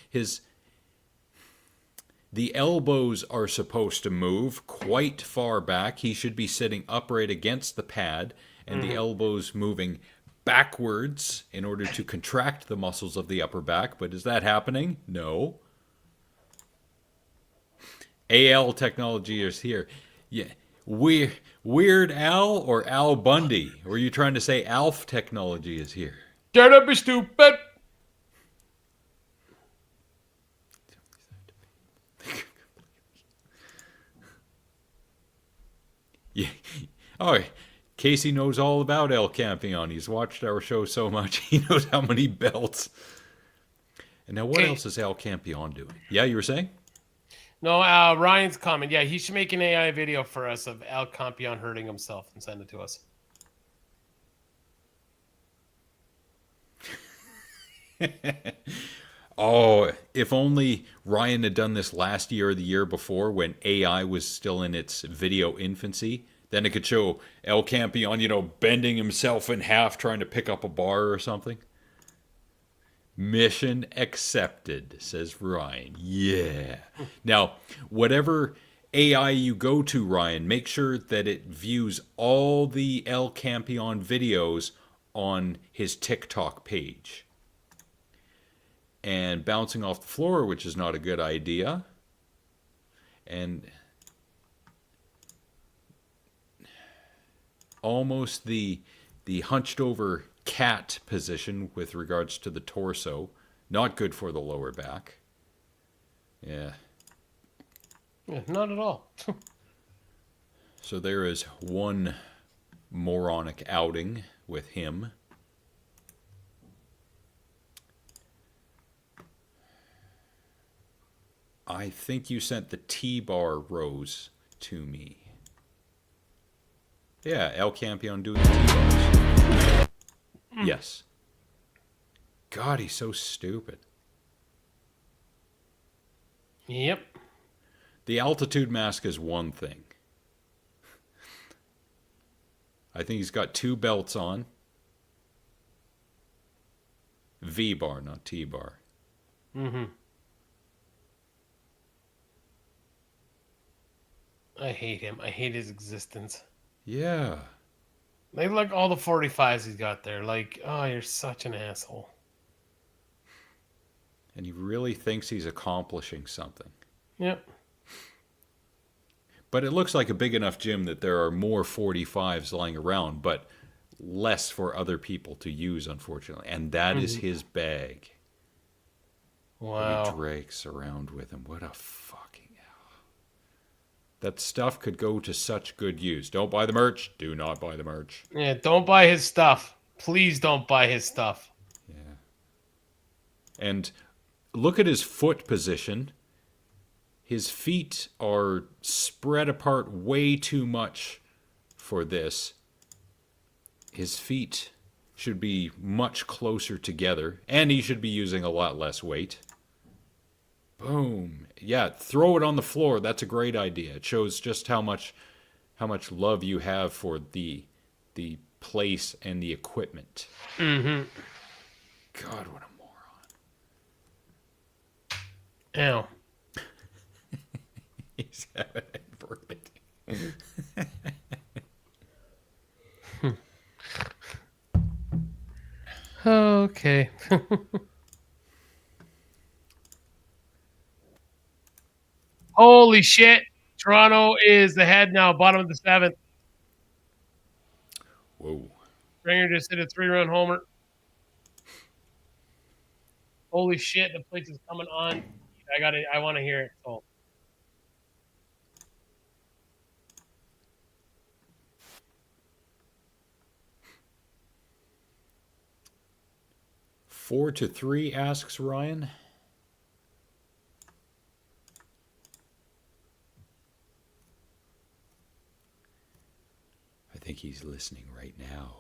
the elbows are supposed to move quite far back. He should be sitting upright against the pad, and the elbows moving backwards in order to contract the muscles of the upper back. But is that happening? No. AL technology is here. Yeah. Weird Al or Al Bundy? Were you trying to say Alf technology is here? Get up, you stupid! Yeah. Oh, Casey knows all about El Campion. He's watched our show so much. He knows how many belts. And now what else is El Campion doing? Yeah, you were saying? No, Ryan's comment. Yeah, he should make an AI video for us of El Campion hurting himself and send it to us. Oh, if only Ryan had done this last year or the year before when AI was still in its video infancy. Then it could show El Campion, bending himself in half trying to pick up a bar or something. Mission accepted, says Ryan. Yeah. Now, whatever AI you go to, Ryan, make sure that it views all the El Campion videos on his TikTok page. And bouncing off the floor, which is not a good idea. And almost the hunched over cat position with regards to the torso. Not good for the lower back. Yeah. Yeah, not at all. So there is one moronic outing with him. I think you sent the T-bar rows to me. Yeah, El Campion doing the T-bars. Yes. God, he's so stupid. Yep. The altitude mask is one thing. I think he's got 2 belts on. V-bar, not T-bar. Mm-hmm. I hate him. I hate his existence. Yeah. Like, look, all the 45s he's got there. Like, oh, you're such an asshole. And he really thinks he's accomplishing something. Yep. But it looks like a big enough gym that there are more 45s lying around, but less for other people to use, unfortunately. And that is his bag. Wow. That he drags around with him. What a fucking hell. That stuff could go to such good use. Don't buy the merch. Do not buy the merch. Yeah, don't buy his stuff. Please don't buy his stuff. Yeah. And look at his foot position. His feet are spread apart way too much for this. His feet should be much closer together, and he should be using a lot less weight. Boom. Yeah, throw it on the floor. That's a great idea. It shows just how much love you have for the place and the equipment. Mm-hmm. God, what a moron. Ow. He's having it inverted. Okay. Holy shit. Toronto is ahead now, bottom of the 7th. Whoa. Springer just hit a 3-run homer. Holy shit, the place is coming on. I want to hear it. So. Four to 3, asks Ryan. think he's listening right now.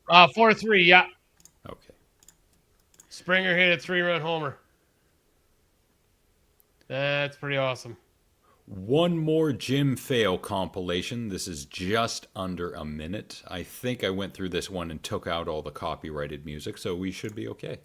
4-3, yeah. Okay. Springer hit a 3-run homer. That's pretty awesome. One more Jim fail compilation. This is just under a minute. I think I went through this one and took out all the copyrighted music, so we should be okay.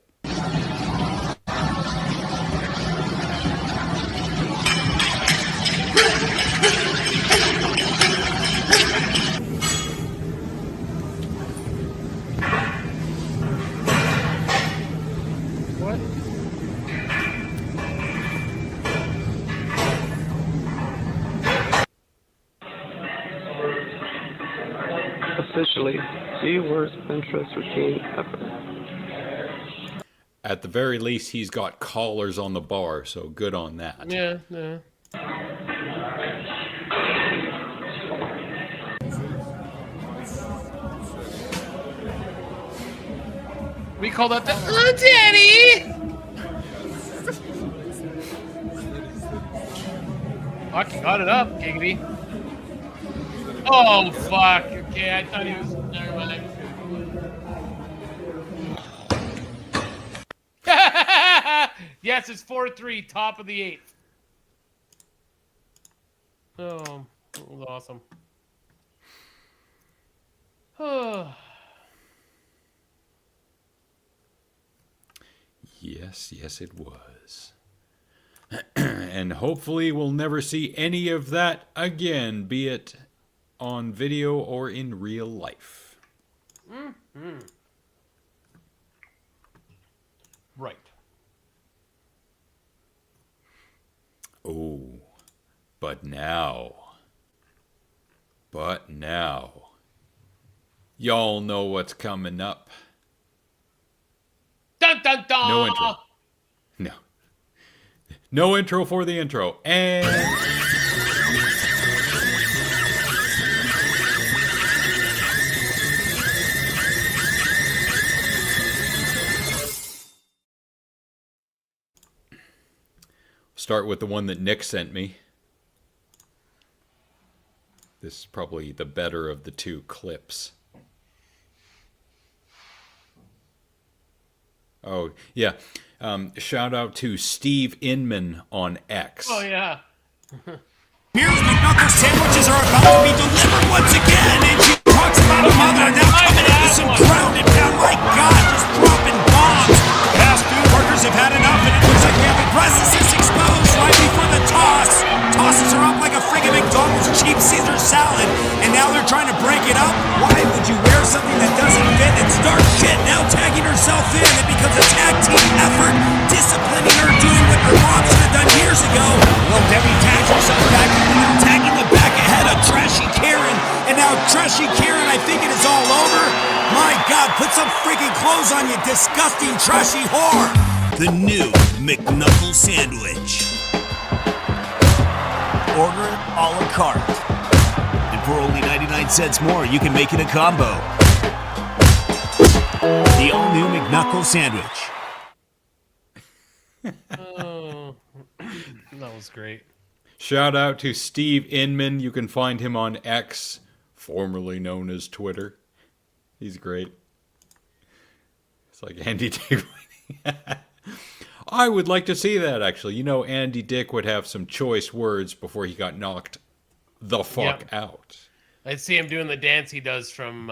Officially, the worst Pinterest routine ever. At the very least, he's got collars on the bar, so good on that. Yeah, yeah. We call that the Daddy! Fuck, you got it up, Giggity. Oh, fuck. Okay, I thought he was... Never mind. Yes, it's 4-3, top of the 8th. Oh, that was awesome. Yes, it was. And hopefully we'll never see any of that again, be it on video or in real life. Mm-hmm. Right. Oh, but now, y'all know what's coming up. Dun, dun, dun. No intro. No intro for the intro. And... start with the one that Nick sent me. This is probably the better of the two clips. Oh, yeah. Shout out to Steve Inman on X. Oh, yeah. Here's McNuckles sandwiches are about to be delivered once again, and she talks about a mother now coming into some ground and pound. My God, just dropping bombs. Fast food workers have had enough, and it looks like we have a narcissist exposed right before the toss. Tosses are up like a friggin' McDonald's cheap Caesar salad, and now they're trying to break it up. Why would you wear something that doesn't fit and start shit? Now tagging herself in, it becomes a tag team effort, disciplining her, doing what her mom should have done years ago. Well, Debbie tags herself back, tagging the back ahead of Trashy Karen, and now Trashy Karen, I think it is all over. My God, put some freaking clothes on, you disgusting trashy whore. The new McNuckle sandwich. Order it a la carte. And for only 99 cents more, you can make it a combo. The all-new McNuckle sandwich. Oh, that was great. Shout out to Steve Inman. You can find him on X, formerly known as Twitter. He's great. It's like Andy Dick. I would like to see that, actually. You know, Andy Dick would have some choice words before he got knocked the fuck out. I'd see him doing the dance he does from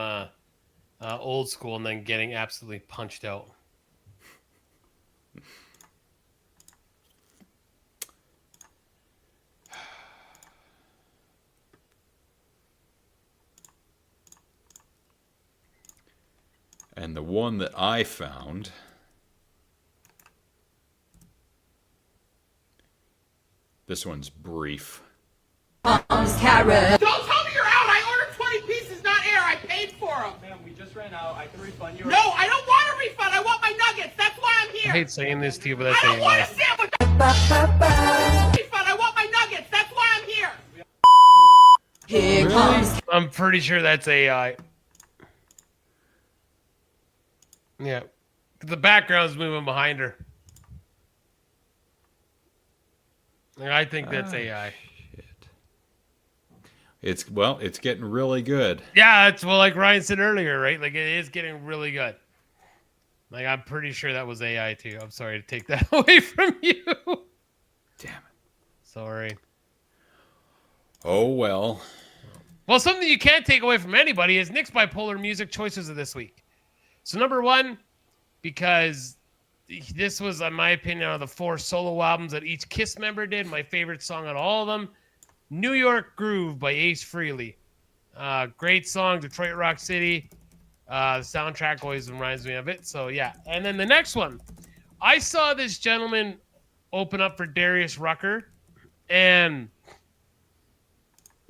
Old School and then getting absolutely punched out. And the one that I found... this one's brief. Don't tell me you're out! I ordered 20 pieces, not air. I paid for them. Ma'am, we just ran out. I can refund you. No, I don't want a refund. I want my nuggets. That's why I'm here. I hate saying this to you, but that's I don't want a sandwich. Refund. I want my nuggets. That's why I'm here. Here comes. I'm pretty sure that's AI. Yeah. The background's moving behind her. I think that's AI. Shit. It's getting really good. Yeah, it's like Ryan said earlier, right? Like it is getting really good. Like I'm pretty sure that was AI too. I'm sorry to take that away from you. Damn it. Sorry. Oh well. Well, something you can't take away from anybody is Nick's bipolar music choices of this week. So number one, because this was, in my opinion, out of the 4 solo albums that each Kiss member did, my favorite song on all of them, New York Groove by Ace Frehley. Great song, Detroit Rock City. The soundtrack always reminds me of it. So, yeah. And then the next one. I saw this gentleman open up for Darius Rucker, and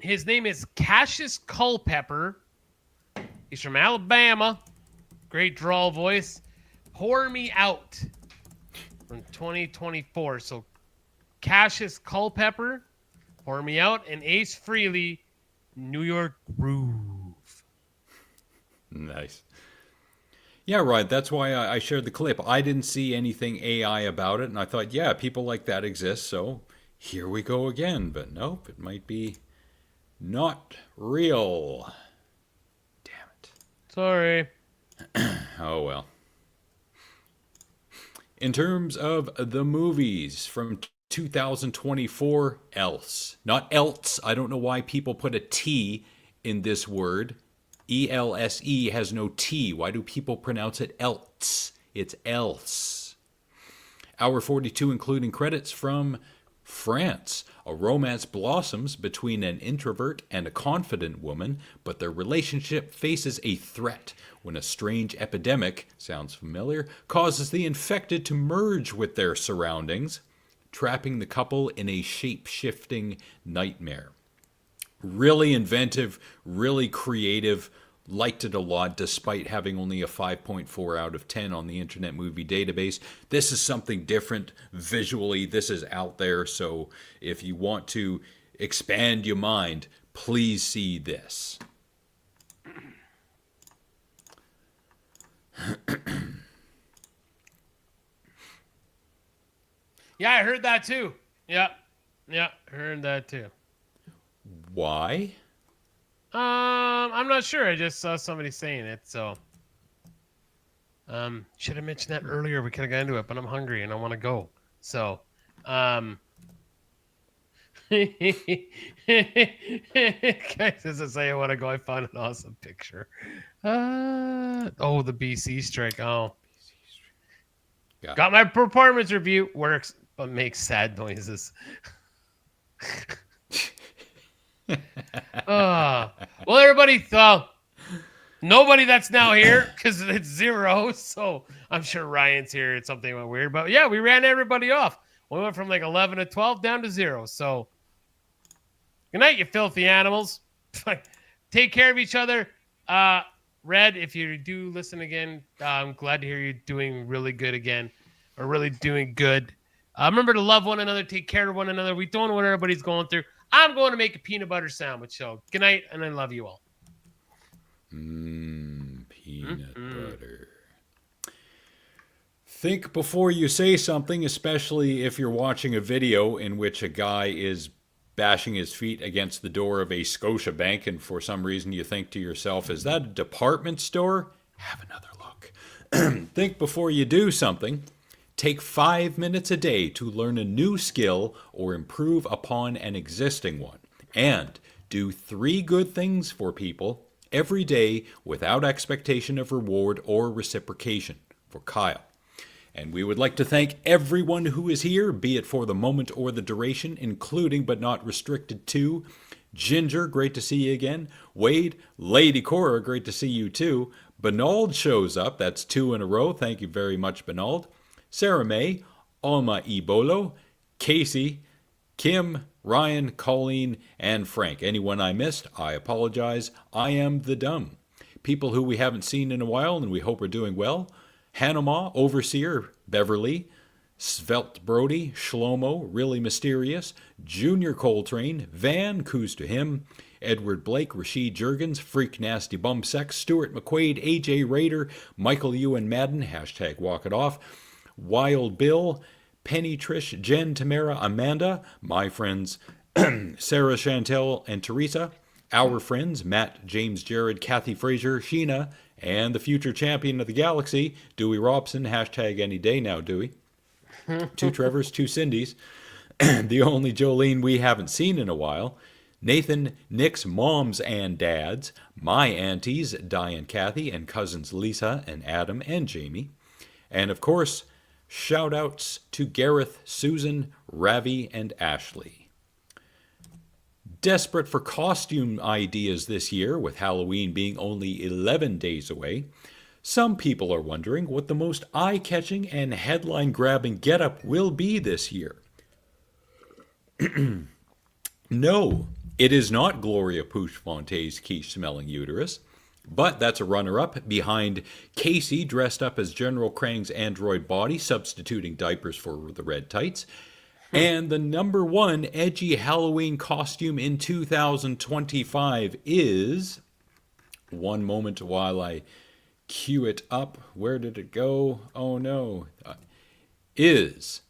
his name is Cassius Culpepper. He's from Alabama. Great drawl voice. Pour Me Out from 2024. So Cassius Culpepper, Pour Me Out, and Ace Frehley, New York Groove. Nice. Yeah, right. That's why I shared the clip. I didn't see anything AI about it, and I thought, yeah, people like that exist, so here we go again. But nope, it might be not real. Damn it. Sorry. Oh, well. In terms of the movies from 2024, else. Not else. I don't know why people put a T in this word. E-L-S-E has no T. Why do people pronounce it else? It's else. Hour 42, including credits from France. A romance blossoms between an introvert and a confident woman, but their relationship faces a threat when a strange epidemic, sounds familiar, causes the infected to merge with their surroundings, trapping the couple in a shape-shifting nightmare. Really inventive, really creative, liked it a lot despite having only a 5.4 out of 10 on the Internet Movie Database. This is something different visually. This is out there, so if you want to expand your mind, please see this. Yeah, I heard that too. Yeah, heard that too. Why? I'm not sure. I just saw somebody saying it, so. Should have mentioned that earlier. We could have got into it, but I'm hungry and I want to go. So, guys, as I say, I want to go. I found an awesome picture. The BC strike. Oh, got my performance review. Works, but makes sad noises. Well, everybody, nobody that's now here because it's 0. So I'm sure Ryan's here. It's something went weird, but yeah, we ran everybody off. We went from like 11 to 12 down to 0. So good night, you filthy animals. Take care of each other. Red, if you do listen again, I'm glad to hear you doing really good again, or really doing good. Remember to love one another, take care of one another. We don't know what everybody's going through. I'm going to make a peanut butter sandwich. So good night, and I love you all. Peanut butter. Think before you say something, especially if you're watching a video in which a guy is bashing his feet against the door of a Scotia bank, and for some reason you think to yourself, is that a department store? Have another look. Think before you do something. Take 5 minutes a day to learn a new skill or improve upon an existing one. And do 3 good things for people every day without expectation of reward or reciprocation. For Kyle. And we would like to thank everyone who is here, be it for the moment or the duration, including but not restricted to Ginger, great to see you again. Wade, Lady Cora, great to see you too. Bernald shows up, that's 2 in a row. Thank you very much, Bernald. Sarah May, Alma Ebolo, Casey, Kim, Ryan, Colleen, and Frank. Anyone I missed, I apologize. I am the dumb. People who we haven't seen in a while and we hope are doing well. Hanoma, Overseer, Beverly, Svelte Brody, Shlomo, Really Mysterious, Junior Coltrane, Van, Coos to him, Edward Blake, Rashid Jurgens, Freak Nasty Bumsex, Stuart McQuaid, AJ Raider, Michael Ewan Madden, hashtag Walk It Off, Wild Bill, Penny, Trish, Jen, Tamara, Amanda, my friends, Sarah, Chantel, and Teresa, our friends Matt, James, Jared, Kathy Fraser, Sheena, and the future champion of the galaxy, Dewey Robson, hashtag any day now, Dewey. 2 Trevors, 2 Cindys, the only Jolene we haven't seen in a while, Nathan, Nick's moms and dads, my aunties, Di and Kathy, and cousins Lisa and Adam and Jamie, and of course, shout-outs to Gareth, Susan, Ravi, and Ashley. Desperate for costume ideas this year, with Halloween being only 11 days away, some people are wondering what the most eye-catching and headline-grabbing getup will be this year. No, it is not Gloria Pouche-Fonte's quiche-smelling uterus, but that's a runner-up behind Casey dressed up as General Krang's android body, substituting diapers for the red tights, and the number 1 edgy Halloween costume in 2025 is... One moment while I cue it up. Where did it go? Oh no. Is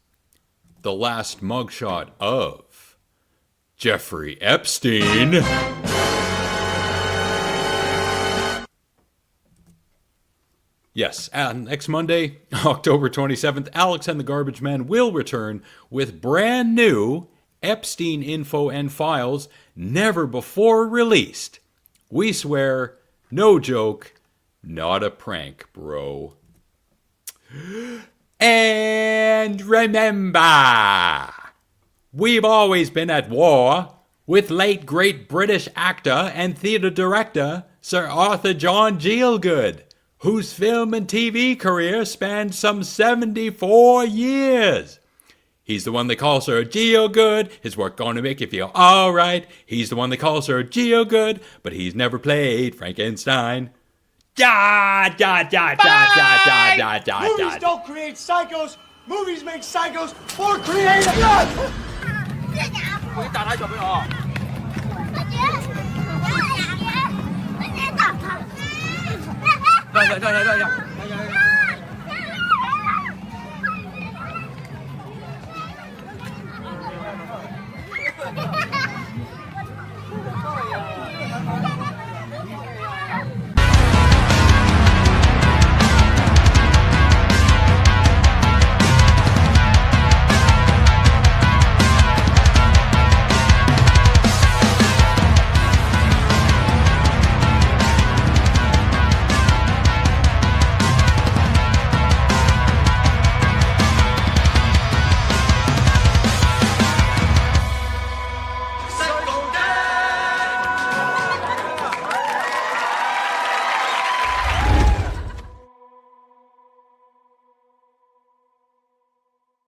the last mugshot of Jeffrey Epstein. Yes, next Monday, October 27th, Alex and the Garbage Man will return with brand new Epstein info and files never before released. We swear, no joke, not a prank, bro. And remember, we've always been at war with late great British actor and theatre director Sir Arthur John Gielgud, whose film and TV career spanned some 74 years. He's the one they call Sir Gielgud. His work gonna make you feel alright. He's the one they call Sir Gielgud, but he's never played Frankenstein. Movies don't create psychos. Movies make psychos more creative.